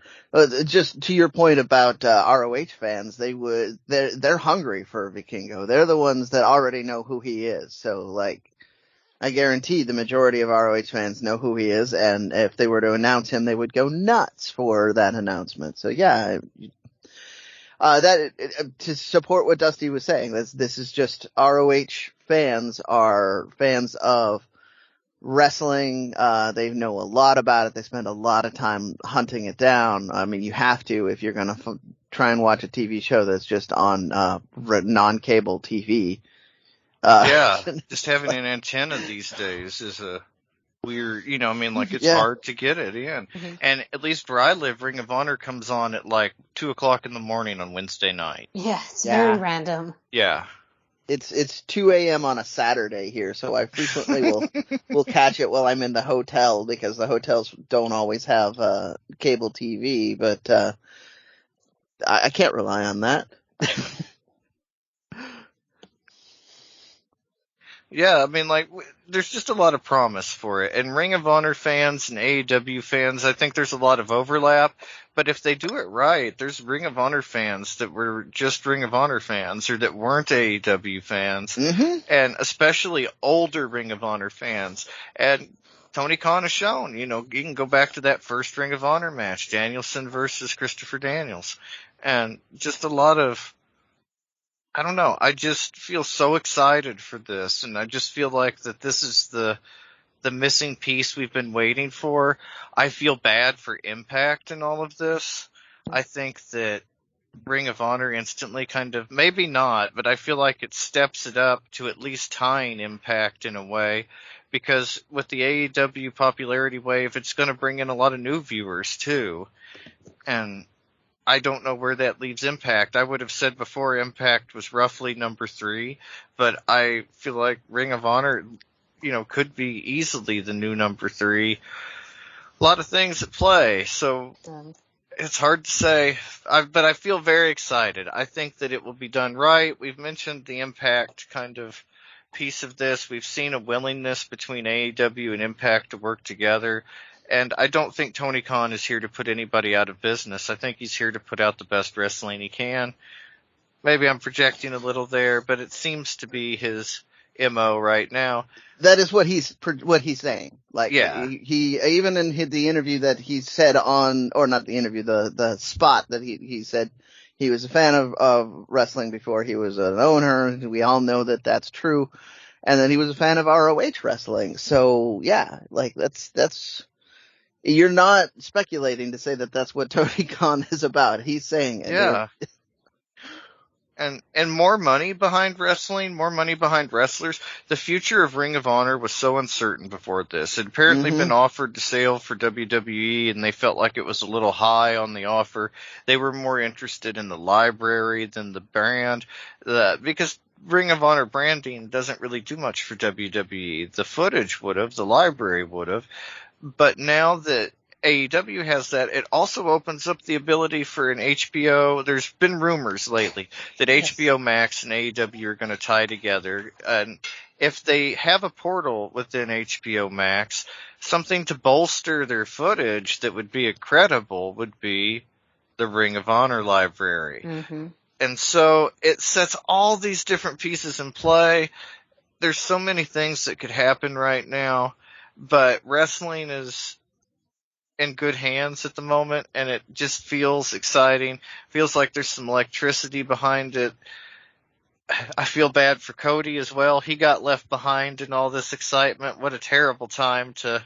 Just to your point about ROH fans, they're hungry for Vikingo. They're the ones that already know who he is. So, I guarantee the majority of ROH fans know who he is, and if they were to announce him, they would go nuts for that announcement. So yeah, to support what Dusty was saying, this is just ROH fans are fans of wrestling. They know a lot about it. They spend a lot of time hunting it down. I mean, you have to if you're going to try and watch a TV show that's just on non-cable TV. Just having an antenna these days is a weird, it's hard to get it in. And at least where I live, Ring of Honor comes on at 2:00 in the morning on Wednesday night. Yeah, it's very random. Yeah. It's 2 a.m. on a Saturday here, so I frequently will catch it while I'm in the hotel, because the hotels don't always have cable TV, but I can't rely on that. Yeah, there's just a lot of promise for it. And Ring of Honor fans and AEW fans, I think there's a lot of overlap. But if they do it right, there's Ring of Honor fans that were just Ring of Honor fans, or that weren't AEW fans. And especially older Ring of Honor fans. And Tony Khan has shown, you can go back to that first Ring of Honor match, Danielson versus Christopher Daniels. And just a lot of, I don't know. I just feel so excited for this, and I just feel like that this is the missing piece we've been waiting for. I feel bad for Impact in all of this. I think that Ring of Honor instantly kind of, maybe not, but I feel like it steps it up to at least tying Impact in a way, because with the AEW popularity wave, it's going to bring in a lot of new viewers too. And I don't know where that leaves Impact. I would have said before Impact was roughly number 3, but I feel like Ring of Honor, could be easily the new number 3. A lot of things at play, so it's hard to say, but I feel very excited. I think that it will be done right. We've mentioned the Impact kind of piece of this. We've seen a willingness between AEW and Impact to work together. And I don't think Tony Khan is here to put anybody out of business. I think he's here to put out the best wrestling he can. Maybe I'm projecting a little there, but it seems to be his MO right now. That is what he's saying. Like, yeah. He even in the interview that he said on, or not the interview, the spot that he said he was a fan of wrestling before he was an owner. We all know that that's true. And then he was a fan of ROH wrestling. So yeah, like that's, you're not speculating to say that that's what Tony Khan is about. He's saying it. Yeah. And more money behind wrestling, more money behind wrestlers. The future of Ring of Honor was so uncertain before this. It had apparently been offered to sale for WWE, and they felt like it was a little high on the offer. They were more interested in the library than the brand, because Ring of Honor branding doesn't really do much for WWE. The footage would have, the library would have, but now that AEW has that, it also opens up the ability for an HBO. There's been rumors lately that HBO Max and AEW are going to tie together. And if they have a portal within HBO Max, something to bolster their footage that would be credible would be the Ring of Honor library. Mm-hmm. And so it sets all these different pieces in play. There's so many things that could happen right now, but wrestling is in good hands at the moment, and it just feels exciting. Feels like there's some electricity behind it. I feel bad for Cody as well. He got left behind in all this excitement. What a terrible time to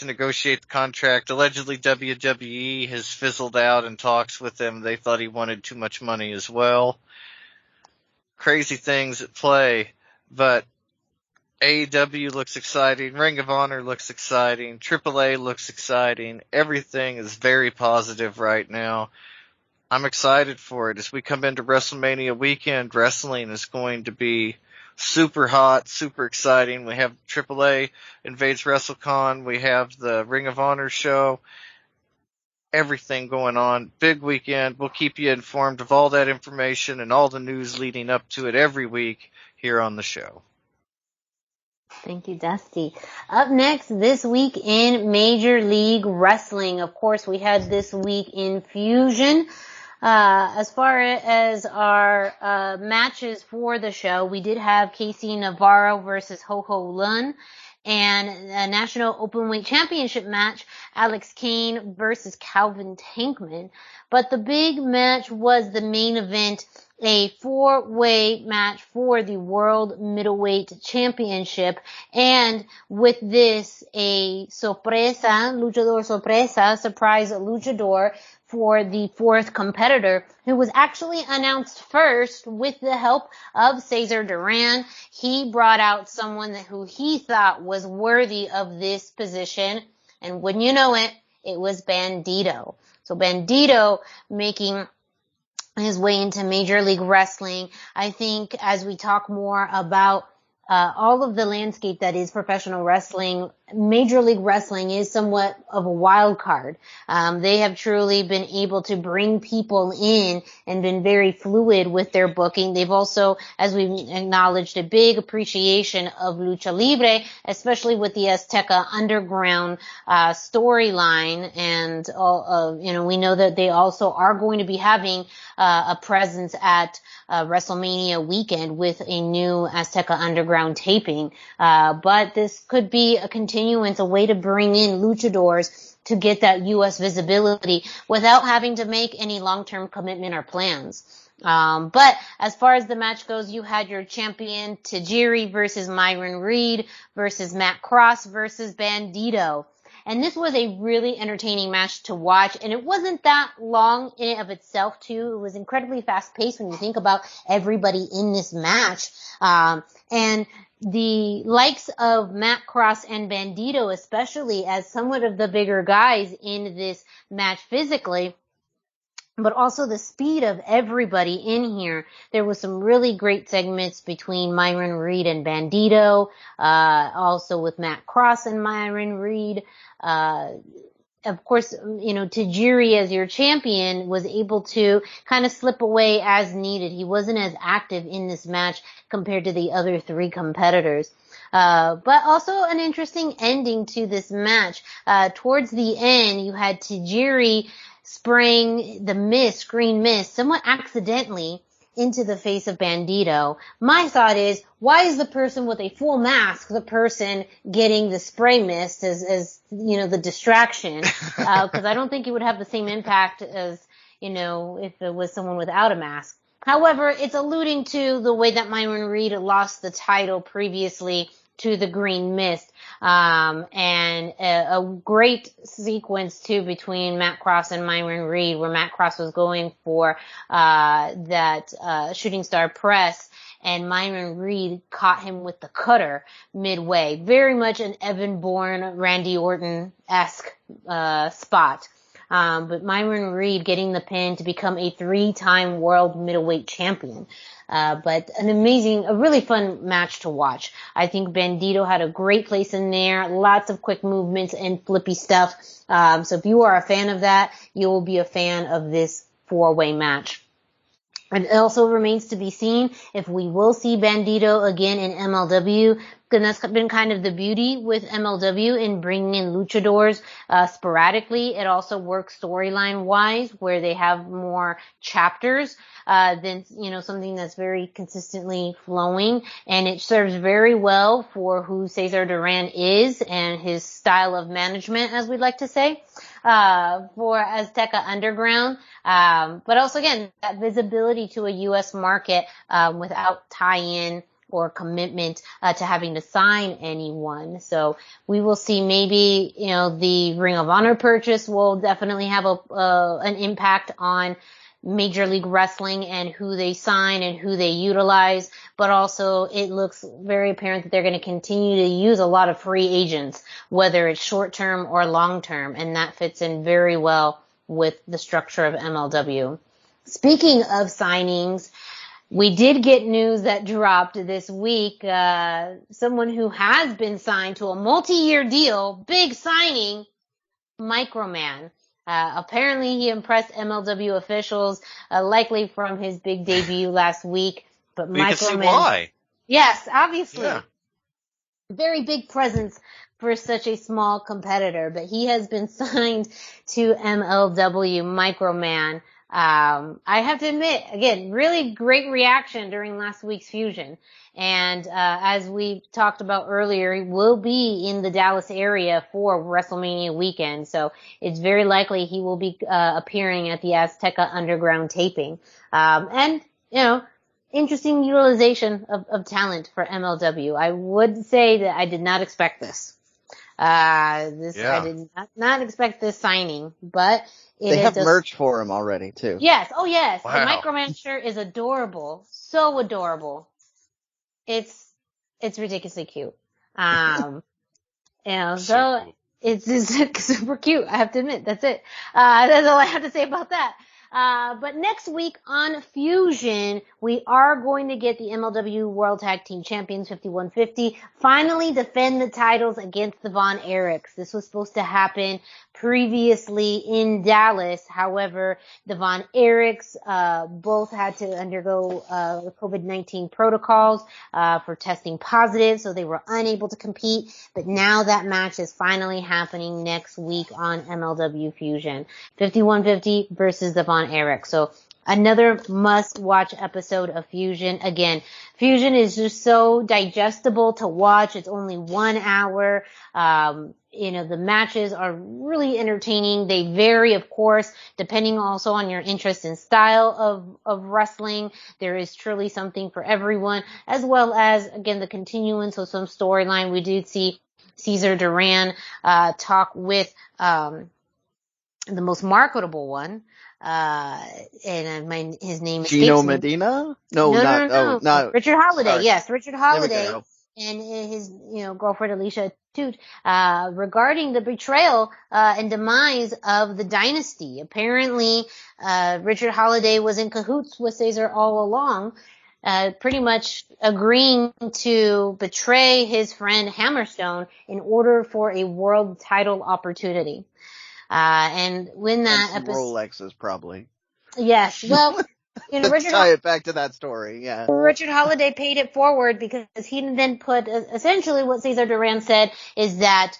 negotiate the contract. Allegedly WWE has fizzled out in talks with him. They thought he wanted too much money as well. Crazy things at play, but AEW looks exciting. Ring of Honor looks exciting. AAA looks exciting. Everything is very positive right now. I'm excited for it. As we come into WrestleMania weekend, wrestling is going to be super hot, super exciting. We have AAA invades WrestleCon. We have the Ring of Honor show. Everything going on. Big weekend. We'll keep you informed of all that information and all the news leading up to it every week here on the show. Thank you, Dusty. Up next this week in Major League Wrestling. Of course, we had this week in Fusion. As far as our matches for the show, we did have Casey Navarro versus Ho Ho Lun, and a National Openweight Championship match, Alex Kane versus Calvin Tankman. But the big match was the main event, a 4-way match for the World Middleweight Championship. And with this, a sorpresa, luchador sorpresa, surprise luchador for the 4th competitor, who was actually announced first with the help of Cesar Duran. He brought out someone who he thought was worthy of this position, and wouldn't you know it, it was Bandito. So Bandito making his way into Major League Wrestling. I think as we talk more about all of the landscape that is professional wrestling, Major League Wrestling is somewhat of a wild card. They have truly been able to bring people in and been very fluid with their booking. They've also, as we've acknowledged, a big appreciation of Lucha Libre, especially with the Azteca Underground storyline. And we know that they also are going to be having a presence at WrestleMania weekend with a new Azteca Underground taping. But this could be a continuance, a way to bring in luchadors to get that U.S. visibility without having to make any long-term commitment or plans. But as far as the match goes, you had your champion Tajiri versus Myron Reed versus Matt Cross versus Bandito. And this was a really entertaining match to watch, and it wasn't that long in and of itself, too. It was incredibly fast-paced when you think about everybody in this match. And the likes of Matt Cross and Bandito, especially as somewhat of the bigger guys in this match physically, but also the speed of everybody in here. There was some really great segments between Myron Reed and Bandito, also with Matt Cross and Myron Reed. Of course, Tajiri as your champion was able to kind of slip away as needed. He wasn't as active in this match compared to the other three competitors. But also an interesting ending to this match. Towards the end, you had Tajiri spraying the green mist, somewhat accidentally into the face of Bandito. My thought is, why is the person with a full mask the person getting the spray mist as the distraction? Because I don't think it would have the same impact as, if it was someone without a mask. However, it's alluding to the way that Myron Reed lost the title previously to the green mist. And a great sequence too between Matt Cross and Myron Reed, where Matt Cross was going for that shooting star press, and Myron Reed caught him with the cutter midway. Very much an Evan Bourne, Randy Orton-esque spot. But Myron Reed getting the pin to become a 3-time world middleweight champion. But a really fun match to watch. I think Bandito had a great place in there, lots of quick movements and flippy stuff. So if you are a fan of that, you will be a fan of this 4-way match. It also remains to be seen if we will see Bandito again in MLW. And that's been kind of the beauty with MLW in bringing in luchadors sporadically. It also works storyline-wise, where they have more chapters than something that's very consistently flowing. And it serves very well for who Cesar Duran is and his style of management, as we'd like to say, for Azteca Underground. But also, again, that visibility to a U.S. market without tie-in or commitment to having to sign anyone. So we will see. Maybe the Ring of Honor purchase will definitely have an impact on Major League Wrestling and who they sign and who they utilize. But also it looks very apparent that they're going to continue to use a lot of free agents, whether it's short term or long term, and that fits in very well with the structure of MLW. Speaking of signings, we did get news that dropped this week. Someone who has been signed to a multi-year deal, big signing, Microman. Apparently he impressed MLW officials, likely from his big debut last week. But you can see why. Yes, obviously. Yeah. Very big presence for such a small competitor. But he has been signed to MLW, Microman. I have to admit, again, really great reaction during last week's Fusion. And as we talked about earlier, he will be in the Dallas area for WrestleMania weekend. So it's very likely he will be appearing at the Azteca Underground taping. And interesting utilization of talent for MLW. I would say that I did not expect this. I did not expect this signing, but they have merch for him already too. Yes. Oh yes. Wow. The Microman shirt is adorable. So adorable. It's ridiculously cute. So cool. it's super cute. I have to admit, that's it. That's all I have to say about that. But next week on Fusion, we are going to get the MLW World Tag Team Champions 5150 finally defend the titles against the Von Erichs. This was supposed to happen previously in Dallas. However, the Von Erichs both had to undergo COVID-19 protocols for testing positive, so they were unable to compete. But now that match is finally happening next week on MLW Fusion. 5150 versus the Von Erichs. So another must-watch episode of Fusion. Again, Fusion is just so digestible to watch. It's only 1 hour. The matches are really entertaining. They vary, of course, depending also on your interest and style of wrestling. There is truly something for everyone, as well as, again, the continuance of some storyline. We do see Cesar Duran talk with the most marketable one. And his name escapes Gino me. Medina? No. Richard Holiday. Sorry. Yes, Richard There we Holiday. go. And his, girlfriend Alicia Toot, regarding the betrayal, and demise of the dynasty. Apparently, Richard Holiday was in cahoots with Cesar all along, pretty much agreeing to betray his friend Hammerstone in order for a world title opportunity. And when that and some Rolexes probably. Yes, well, Let's tie it back to that story, yeah. Richard Holiday paid it forward because he then put, essentially what Cesar Duran said is that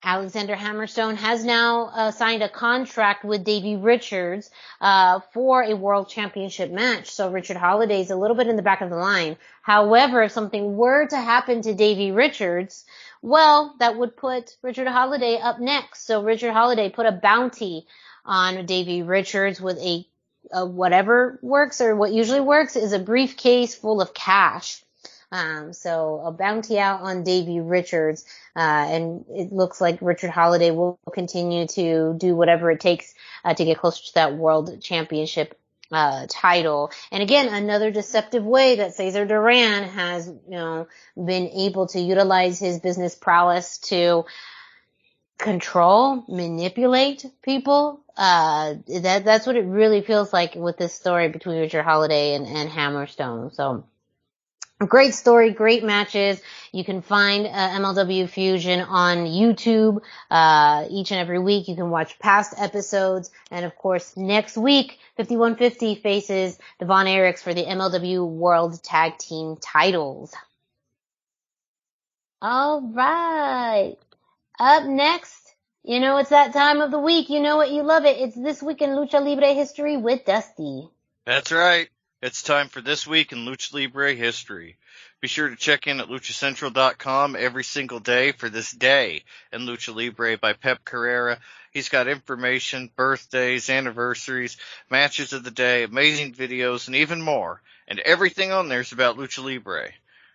Alexander Hammerstone has now signed a contract with Davey Richards for a world championship match. So Richard Holiday's a little bit in the back of the line. However, if something were to happen to Davey Richards, well, that would put Richard Holiday up next. So Richard Holiday put a bounty on Davey Richards with a whatever works, or what usually works is a briefcase full of cash. So a bounty out on Davey Richards, and it looks like Richard Holiday will continue to do whatever it takes to get closer to that world championship title. And again, another deceptive way that Cesar Duran has, been able to utilize his business prowess to control, manipulate people. That's what it really feels like with this story between Richard Holiday and Hammerstone. So, great story, great matches. You can find MLW Fusion on YouTube each and every week. You can watch past episodes. And of course, next week, 5150 faces the Von Erichs for the MLW World Tag Team titles. All right. Up next, it's that time of the week. You know what? You love it. It's This Week in Lucha Libre History with Dusty. That's right. It's time for This Week in Lucha Libre History. Be sure to check in at luchacentral.com every single day for This Day in Lucha Libre by Pep Carrera. He's got information, birthdays, anniversaries, matches of the day, amazing videos, and even more. And everything on there is about Lucha Libre.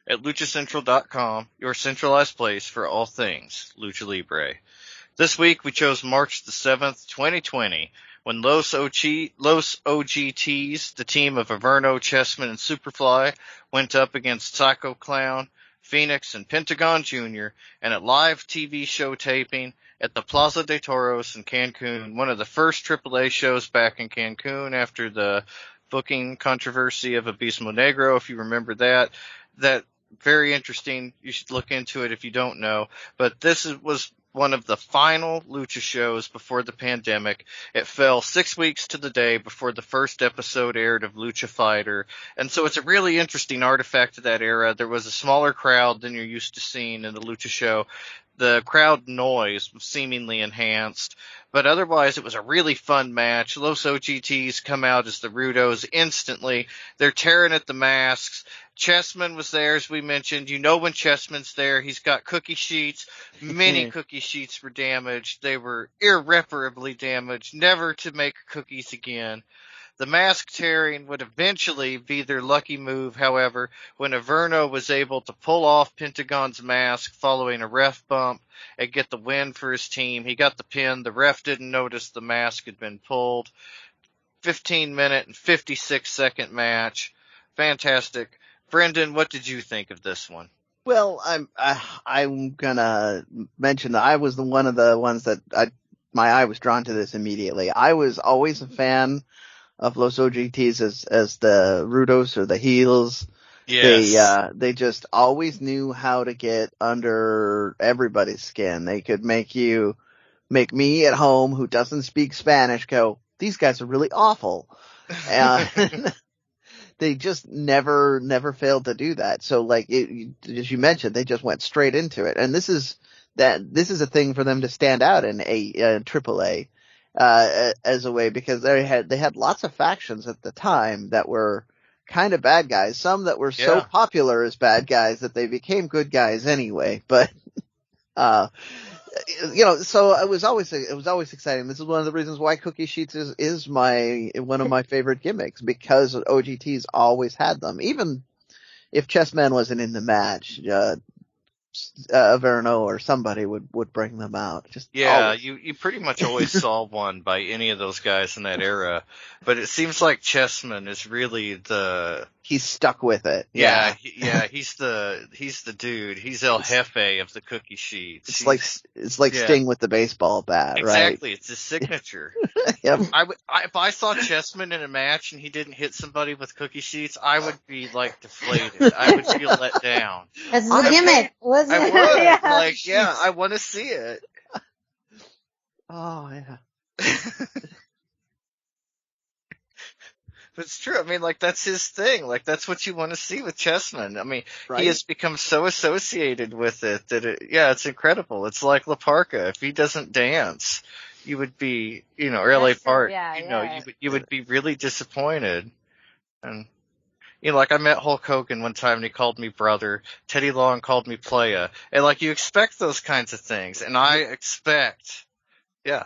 At luchacentral.com, your centralized place for all things Lucha Libre. This week we chose March the 7th, 2020, when Los OGTs, the team of Averno, Chessman, and Superfly, went up against Psycho Clown, Phoenix, and Pentagon Jr. in a live TV show taping at the Plaza de Toros in Cancun, one of the first AAA shows back in Cancun after the booking controversy of Abismo Negro, if you remember that. That very interesting. You should look into it if you don't know. But this was one of the final Lucha shows before the pandemic. It fell 6 weeks to the day before the first episode aired of Lucha Fighter. And so it's a really interesting artifact of that era. There was a smaller crowd than you're used to seeing in the Lucha show. The crowd noise was seemingly enhanced, but otherwise it was a really fun match. Los OGTs come out as the Rudos instantly. They're tearing at the masks. Chessman was there, as we mentioned. When Chessman's there, he's got cookie sheets. Many cookie sheets were damaged. They were irreparably damaged, never to make cookies again. The mask tearing would eventually be their lucky move, however, when Averno was able to pull off Pentagon's mask following a ref bump and get the win for his team. He got the pin. The ref didn't notice the mask had been pulled. 15-minute and 56-second match. Fantastic. Brendan, what did you think of this one? Well, I'm gonna mention that I was one of the ones that my eye was drawn to this immediately. I was always a fan of Los OGTs as the Rudos or the heels. Yes. They just always knew how to get under everybody's skin. They could make me at home who doesn't speak Spanish go, these guys are really awful. They just never failed to do that. So as you mentioned, they just went straight into it. And this is a thing for them to stand out in AAA. As a way, because they had lots of factions at the time that were kind of bad guys, some that were so popular as bad guys that they became good guys anyway. But so it was always exciting. This is one of the reasons why Cookie Sheets is one of my favorite gimmicks, because OGTs always had them, even if Chessman wasn't in the match. Verno or somebody would bring them out. Just Yeah, always. you pretty much always saw one by any of those guys in that era. But it seems like Chessman is really He's stuck with it. Yeah, he's the dude. He's El Jefe of the cookie sheets. It's like Sting with the baseball bat, right? Exactly, it's his signature. Yep. If I saw Chessman in a match and he didn't hit somebody with cookie sheets, I would be like deflated. I would feel let down. That's the gimmick, wasn't I it? would. I want to see it. Oh yeah. But it's true. I mean, like, that's his thing. Like, that's what you want to see with Chessman. I mean, Right. He has become so associated with it that it's incredible. It's like La Parka. If he doesn't dance, you would be, or LA Park, you would be really disappointed. And, like, I met Hulk Hogan one time and he called me brother. Teddy Long called me playa. And, like, you expect those kinds of things. And I expect, I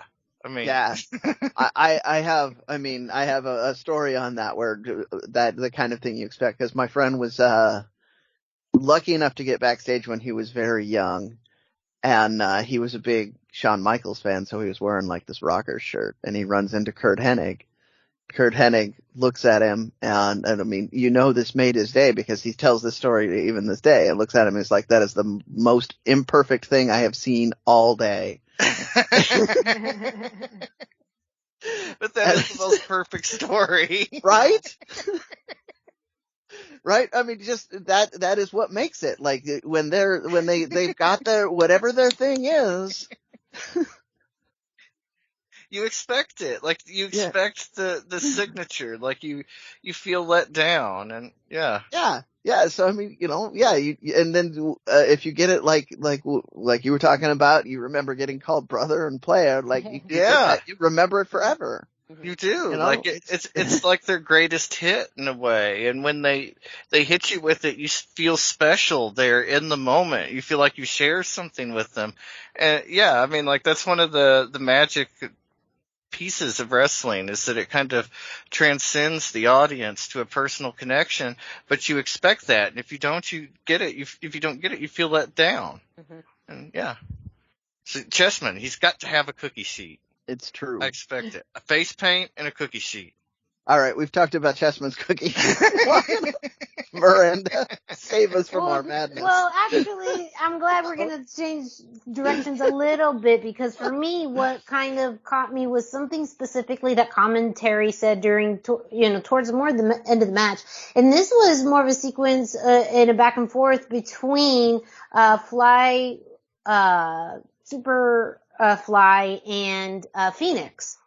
have a story on that where that the kind of thing you expect, because my friend was lucky enough to get backstage when he was very young, and he was a big Shawn Michaels fan, so he was wearing like this rocker shirt, and he runs into Kurt Hennig. Kurt Hennig looks at him, and I mean, this made his day, because he tells this story even this day, and looks at him and is like, that is the most imperfect thing I have seen all day. But that is the most perfect story. Right? Right? I mean, just that is what makes it. Like, when they've got their, whatever their thing is. You expect it. Like, you expect the signature. Like, you feel let down, and yeah. Yeah. So, I mean, and then, if you get it like you were talking about, you remember getting called brother and player, like, you remember it forever. You do. Like, it's like their greatest hit in a way. And when they hit you with it, you feel special there in the moment. You feel like you share something with them. And I mean, like, that's one of the magic pieces of wrestling, is that it kind of transcends the audience to a personal connection, but you expect that, and if you don't, you get it. If you don't get it, you feel let down. Mm-hmm. And so Chessman, he's got to have a cookie sheet. It's true. I expect it. A face paint and a cookie sheet. All right, we've talked about Chessman's cookie. Miranda, save us from our madness. Well, actually, I'm glad we're going to change directions a little bit, because for me, what kind of caught me was something specifically that commentary said during, towards more the end of the match. And this was more of a sequence in a back and forth between Fly and Phoenix.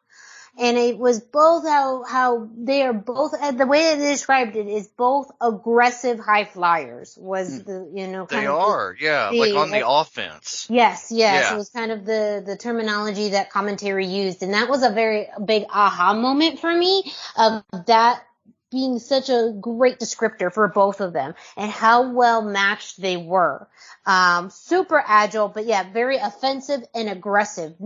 And it was both how they are both, the way they described it is both aggressive high flyers was the, they are, like on the offense. Yes. Yeah. It was kind of the terminology that commentary used. And that was a very big aha moment for me, of that being such a great descriptor for both of them and how well matched they were. Super agile, but very offensive and aggressive.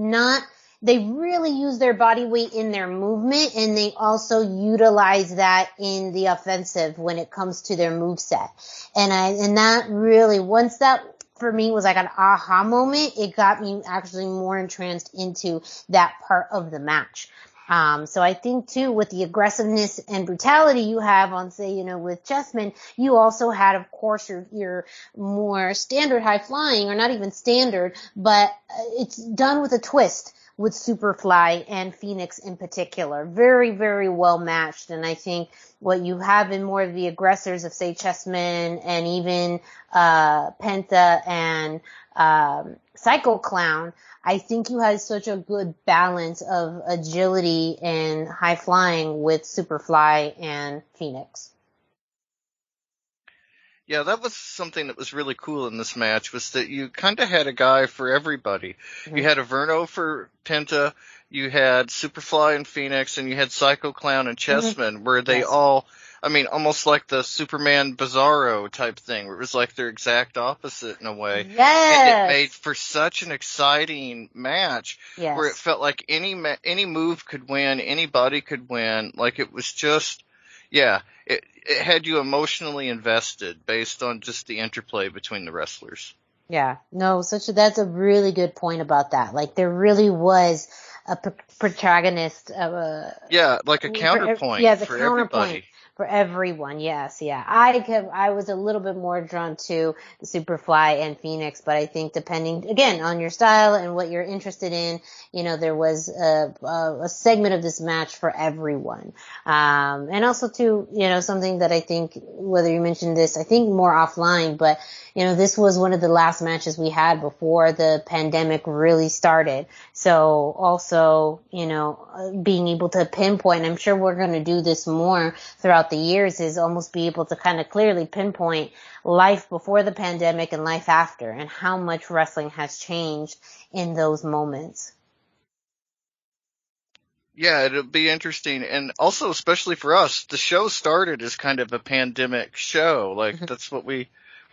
They really use their body weight in their movement, and they also utilize that in the offensive when it comes to their moveset. And that really, once that for me was like an aha moment, it got me actually more entranced into that part of the match. So I think too, with the aggressiveness and brutality you have on, say, with Chessman, you also had, of course, your more standard high flying, or not even standard, but it's done with a twist with Superfly and Phoenix in particular. Very, very well matched. And I think what you have in more of the aggressors of, say, Chessman and even Penta and Psycho Clown, I think you had such a good balance of agility and high flying with Superfly and Phoenix. Yeah, that was something that was really cool in this match, was that you kind of had a guy for everybody. Mm-hmm. You had a Verno for Penta, you had Superfly and Phoenix, and you had Psycho Clown and Chessman, where they all, I mean, almost like the Superman Bizarro type thing, where it was like their exact opposite in a way. Yes. And it made for such an exciting match, where it felt like any move could win, anybody could win. Like, it was just, it had you emotionally invested based on just the interplay between the wrestlers. Yeah, no, that's a really good point about that. Like, there really was a protagonist of Yeah, like a counterpoint the for counterpoint everybody. for everyone. Yes, yeah. I was a little bit more drawn to the Superfly and Phoenix, but I think depending again on your style and what you're interested in, there was a segment of this match for everyone. And also too, something that I think, whether you mentioned this, I think more offline, but this was one of the last matches we had before the pandemic really started. So also, being able to pinpoint, I'm sure we're going to do this more throughout the years, is almost be able to kind of clearly pinpoint life before the pandemic and life after, and how much wrestling has changed in those moments. Yeah, it'll be interesting. And also, especially for us, the show started as kind of a pandemic show. Like, that's what we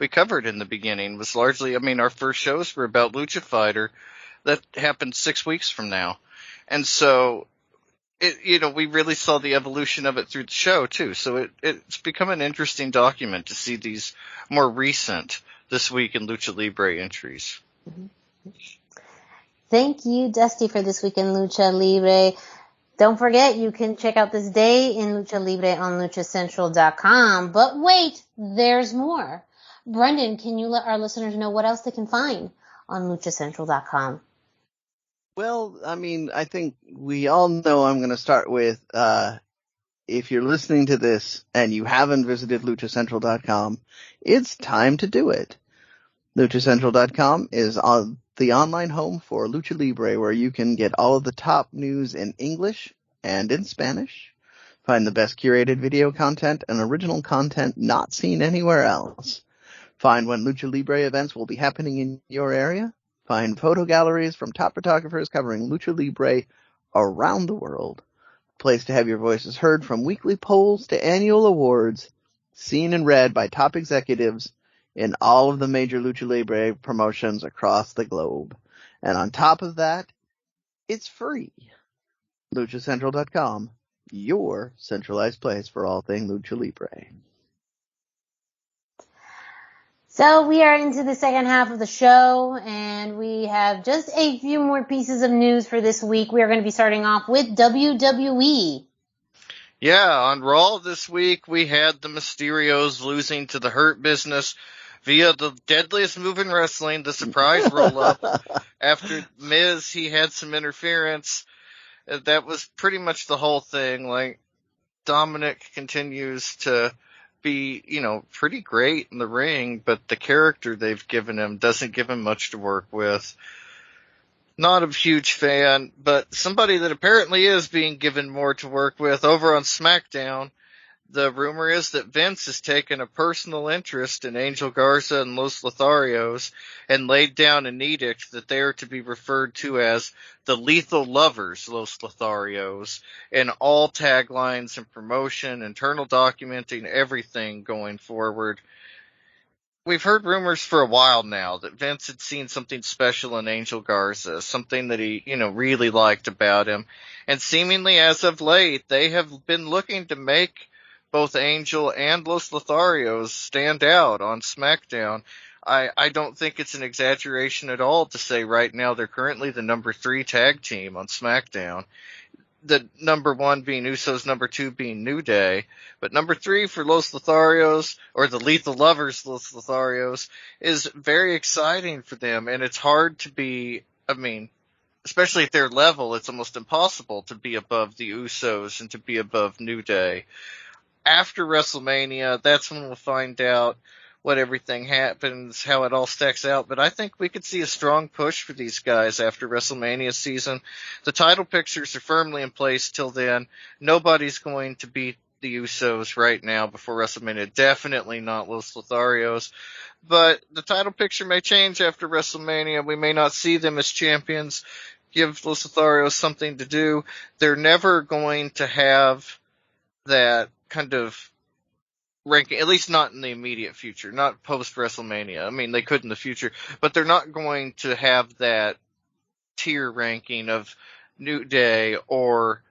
covered in the beginning, was largely, our first shows were about Lucha Fighter. That happened 6 weeks from now. And so, we really saw the evolution of it through the show, too. So it's become an interesting document to see these more recent This Week in Lucha Libre entries. Thank you, Dusty, for This Week in Lucha Libre. Don't forget, you can check out This Day in Lucha Libre on luchacentral.com. But wait, there's more. Brendan, can you let our listeners know what else they can find on luchacentral.com? Well, I think we all know I'm going to start with, if you're listening to this and you haven't visited luchacentral.com, it's time to do it. luchacentral.com is the online home for Lucha Libre, where you can get all of the top news in English and in Spanish, find the best curated video content and original content not seen anywhere else, find when Lucha Libre events will be happening in your area, find photo galleries from top photographers covering Lucha Libre around the world, a place to have your voices heard from weekly polls to annual awards, seen and read by top executives in all of the major Lucha Libre promotions across the globe. And on top of that, it's free. luchacentral.com, your centralized place for all things Lucha Libre. So we are into the second half of the show, and we have just a few more pieces of news for this week. We are going to be starting off with WWE. Yeah, on Raw this week, we had the Mysterios losing to the Hurt Business via the deadliest move in wrestling, the surprise roll-up. After Miz, he had some interference. That was pretty much the whole thing. Like, Dominic continues to be, pretty great in the ring, but the character they've given him doesn't give him much to work with. Not a huge fan, but somebody that apparently is being given more to work with over on SmackDown. The rumor is that Vince has taken a personal interest in Angel Garza and Los Lotharios and laid down an edict that they are to be referred to as the Lethal Lovers, Los Lotharios, in all taglines and promotion, internal documenting, everything going forward. We've heard rumors for a while now that Vince had seen something special in Angel Garza, something that he, really liked about him. And seemingly as of late, they have been looking to make both Angel and Los Lotharios stand out on SmackDown. I don't think it's an exaggeration at all to say right now they're currently the number 3 tag team on SmackDown. The number 1 being Usos, number 2 being New Day. But number 3 for Los Lotharios, or the Lethal Lovers Los Lotharios, is very exciting for them. And it's hard to be, especially at their level, it's almost impossible to be above the Usos and to be above New Day. After WrestleMania, that's when we'll find out what everything happens, how it all stacks out. But I think we could see a strong push for these guys after WrestleMania season. The title pictures are firmly in place till then. Nobody's going to beat the Usos right now before WrestleMania. Definitely not Los Lotharios. But the title picture may change after WrestleMania. We may not see them as champions. Give Los Lotharios something to do. They're never going to have that kind of ranking, at least not in the immediate future, not post-WrestleMania. They could in the future, but they're not going to have that tier ranking of New Day or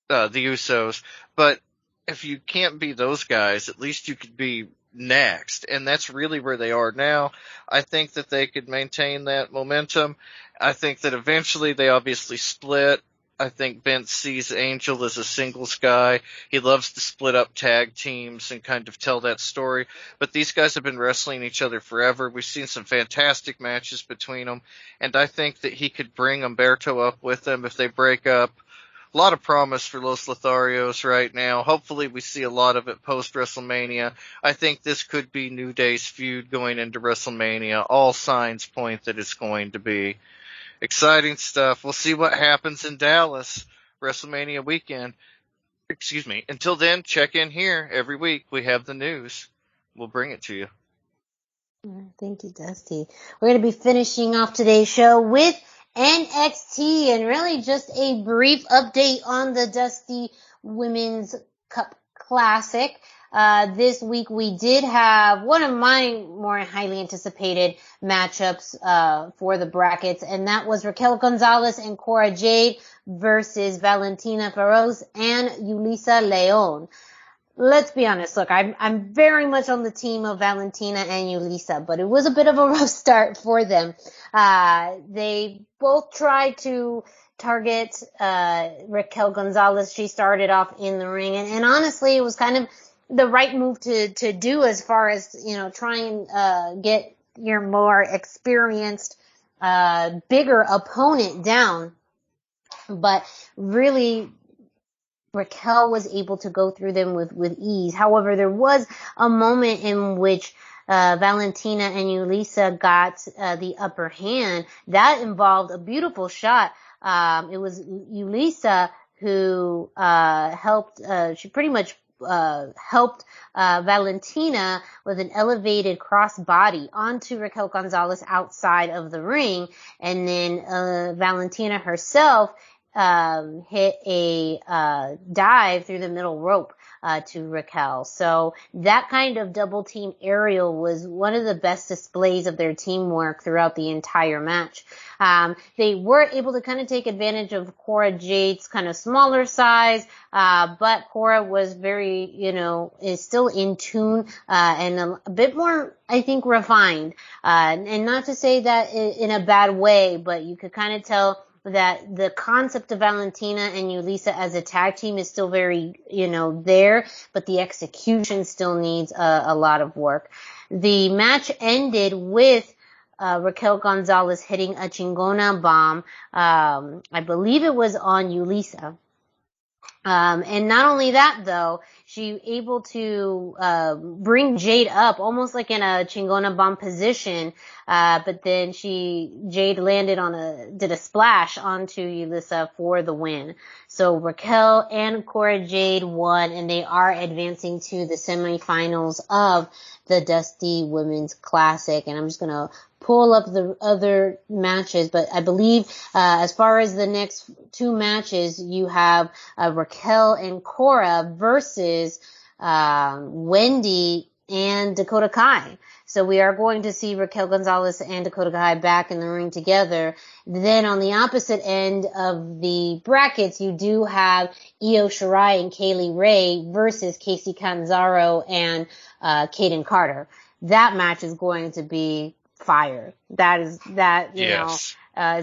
the Usos. But if you can't be those guys, at least you could be next? And that's really where they are now. I think that they could maintain that momentum. I think that eventually they obviously split. I think Vince sees Angel as a singles guy. He loves to split up tag teams and kind of tell that story. But these guys have been wrestling each other forever. We've seen some fantastic matches between them. And I think that he could bring Humberto up with them if they break up. A lot of promise for Los Lotharios right now. Hopefully we see a lot of it post-WrestleMania. I think this could be New Day's feud going into WrestleMania. All signs point that it's going to be. Exciting stuff. We'll see what happens in Dallas WrestleMania weekend. Excuse me. Until then, check in here every week. We have the news. We'll bring it to you. Thank you, Dusty. We're going to be finishing off today's show with NXT and really just a brief update on the Dusty Women's Cup Classic. This week we did have one of my more highly anticipated matchups for the brackets, and that was Raquel Gonzalez and Cora Jade versus Valentina Feroz and Yulisa Leon. Let's be honest, look, I'm very much on the team of Valentina and Yulisa, but it was a bit of a rough start for them. They both tried to target Raquel Gonzalez. She started off in the ring, and honestly, it was kind of the right move to do as far as, try and get your more experienced, bigger opponent down. But really, Raquel was able to go through them with ease. However, there was a moment in which Valentina and Yulisa got the upper hand. That involved a beautiful shot. It was Yulisa who helped, she pretty much helped Valentina with an elevated crossbody onto Raquel Gonzalez outside of the ring, and then Valentina herself hit a dive through the middle rope to Raquel. So that kind of double team aerial was one of the best displays of their teamwork throughout the entire match. They were able to kind of take advantage of Cora Jade's kind of smaller size, but Cora was very, is still in tune, and a bit more, I think, refined. And not to say that in a bad way, but you could kind of tell that the concept of Valentina and Yulisa as a tag team is still very, there, but the execution still needs a lot of work. The match ended with Raquel Gonzalez hitting a Chingona bomb. I believe it was on Yulisa. And not only that, though, she able to bring Jade up almost like in a Chingona bomb position, but then Jade landed did a splash onto Yulisa for the win. So Raquel and Cora Jade won, and they are advancing to the semifinals of the Dusty Women's Classic. And I'm just gonna pull up the other matches, but I believe as far as the next two matches, you have Raquel and Cora versus Wendy and Dakota Kai. So we are going to see Raquel Gonzalez and Dakota Kai back in the ring together. Then on the opposite end of the brackets, you do have Io Shirai and Kaylee Ray versus Casey Canzaro and Kaden Carter. That match is going to be fire. Is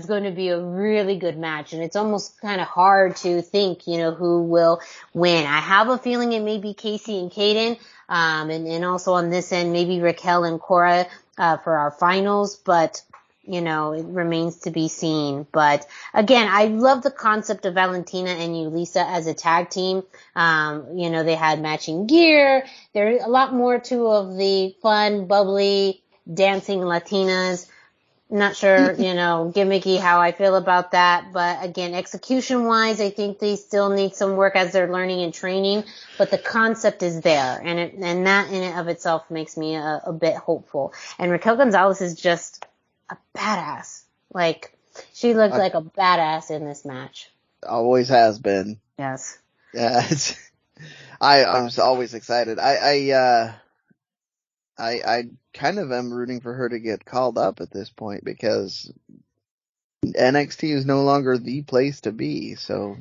going to be a really good match, and it's almost kind of hard to think, who will win. I have a feeling it may be Casey and Kaden, and also on this end, maybe Raquel and Cora, for our finals, but, it remains to be seen. But again, I love the concept of Valentina and Yulisa as a tag team. They had matching gear. There's a lot more of the fun, bubbly, dancing Latinas. Not sure, gimmicky how I feel about that. But again, execution-wise, I think they still need some work as they're learning and training. But the concept is there, and that in and of itself makes me a bit hopeful. And Raquel Gonzalez is just a badass. Like, she looked like a badass in this match. Always has been. Yes. Yeah, I was always excited. I kind of am rooting for her to get called up at this point because NXT is no longer the place to be. So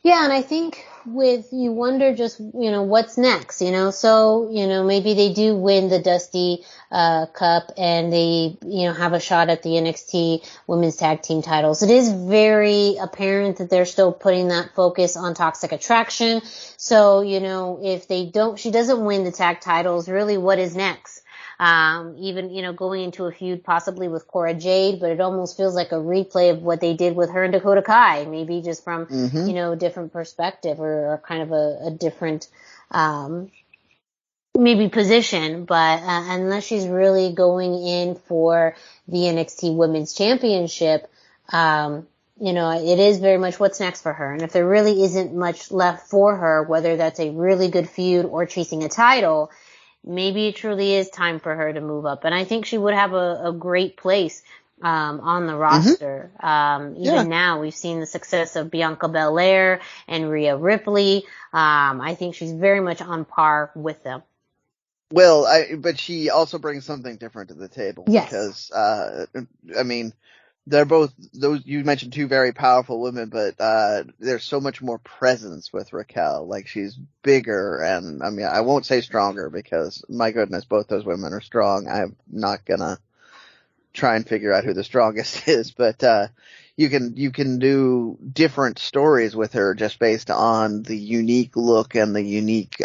Yeah, and I think you wonder just, what's next, so, maybe they do win the Dusty, Cup and they, have a shot at the NXT women's tag team titles. It is very apparent that they're still putting that focus on Toxic Attraction. So, if she doesn't win the tag titles, really what is next? Even, going into a feud possibly with Cora Jade, but it almost feels like a replay of what they did with her and Dakota Kai, maybe just from, different perspective or kind of a different, maybe position, but, unless she's really going in for the NXT Women's Championship, it is very much what's next for her. And if there really isn't much left for her, whether that's a really good feud or chasing a title, maybe it truly is time for her to move up. And I think she would have a great place on the roster. Even now, we've seen the success of Bianca Belair and Rhea Ripley. I think she's very much on par with them. Well, but she also brings something different to the table. Yes. Because, they're both those, you mentioned two very powerful women, but, there's so much more presence with Raquel. Like, she's bigger and, I won't say stronger because, my goodness, both those women are strong. I'm not gonna try and figure out who the strongest is, but, you can do different stories with her just based on the unique look and the unique,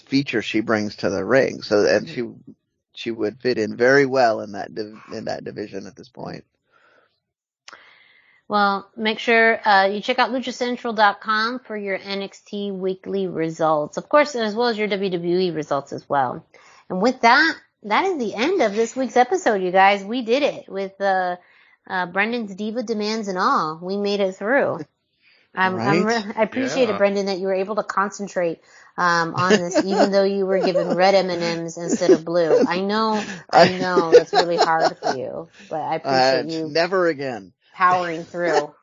features she brings to the ring. So, and she would fit in very well in that division at this point. Well, make sure you check out luchacentral.com for your NXT weekly results. Of course, as well as your WWE results as well. And with that is the end of this week's episode, you guys. We did it with Brendan's Diva Demands and all. We made it through. I appreciate it, Brendan, that you were able to concentrate on this, even though you were given red M&Ms instead of blue. I know that's really hard for you, but I appreciate you. Never again. Powering through.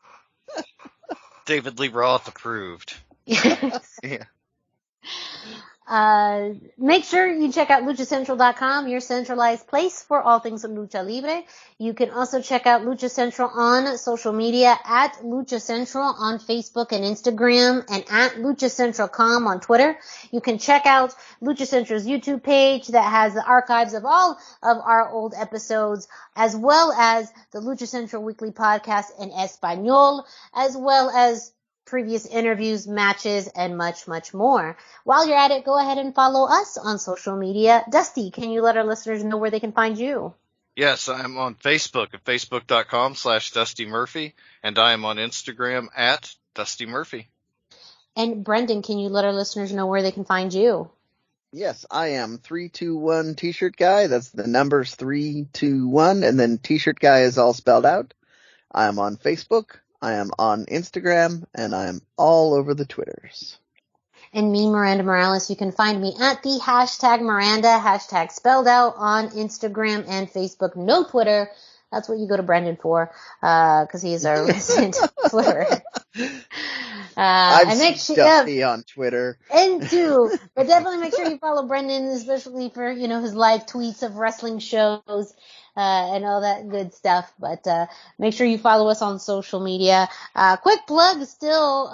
David Lee Roth approved. Yes. Yeah. Make sure you check out luchacentral.com, your centralized place for all things Lucha Libre. You can also check out Lucha Central on social media at Lucha Central on Facebook and Instagram, and at LuchaCentral.com on Twitter. You can check out Lucha Central's YouTube page that has the archives of all of our old episodes, as well as the Lucha Central Weekly podcast in Espanol, as well as previous interviews, matches, and much, much more. While you're at it, go ahead and follow us on social media. Dusty, can you let our listeners know where they can find you? Yes, I'm on Facebook at facebook.com/Dusty Murphy, and I am on Instagram at Dusty Murphy. And Brendan, can you let our listeners know where they can find you? Yes, I am 321 T-shirt guy. That's the numbers 321, and then T-shirt guy is all spelled out. I am on Facebook. I am on Instagram, and I am all over the Twitters. And me, Miranda Morales, you can find me at the hashtag Miranda, hashtag spelled out, on Instagram and Facebook. No Twitter. That's what you go to Brendan for, because he is our resident Twitterer. I'm Dusty on Twitter. And too, but definitely make sure you follow Brendan, especially for, his live tweets of wrestling shows, and all that good stuff. But, make sure you follow us on social media. Quick plug, still,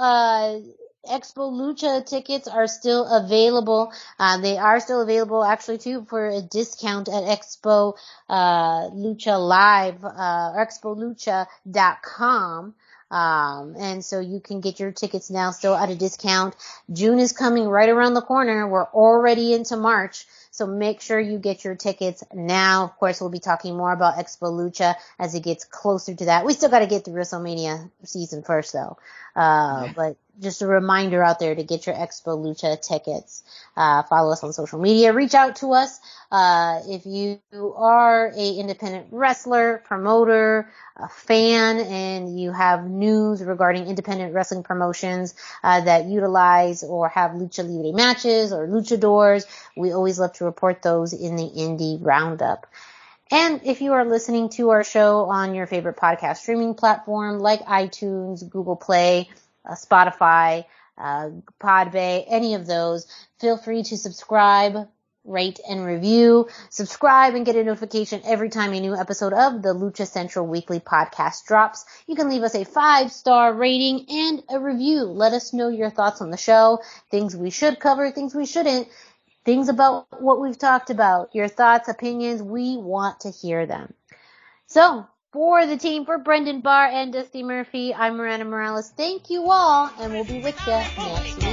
Expo Lucha tickets are still available. They are still available actually too for a discount at Expo, Lucha Live, or expolucha.com. And so you can get your tickets now still at a discount. June is coming right around the corner. We're already into March. So make sure you get your tickets now. Of course, we'll be talking more about Expo Lucha as it gets closer to that. We still got to get through WrestleMania season first though. But just a reminder out there to get your Expo Lucha tickets. Follow us on social media. Reach out to us. If you are a independent wrestler, promoter, a fan, and you have news regarding independent wrestling promotions, that utilize or have Lucha Libre matches or luchadors, we always love to report those in the Indie Roundup. And if you are listening to our show on your favorite podcast streaming platform like iTunes, Google Play, Spotify, Podbay, any of those, feel free to subscribe, rate, and review. Subscribe and get a notification every time a new episode of the Lucha Central Weekly podcast drops. You can leave us a 5-star rating and a review. Let us know your thoughts on the show, things we should cover, things we shouldn't, things about what we've talked about, your thoughts, opinions. We want to hear them. So, for the team, for Brendan Barr and Dusty Murphy, I'm Miranda Morales. Thank you all, and we'll be with you next week.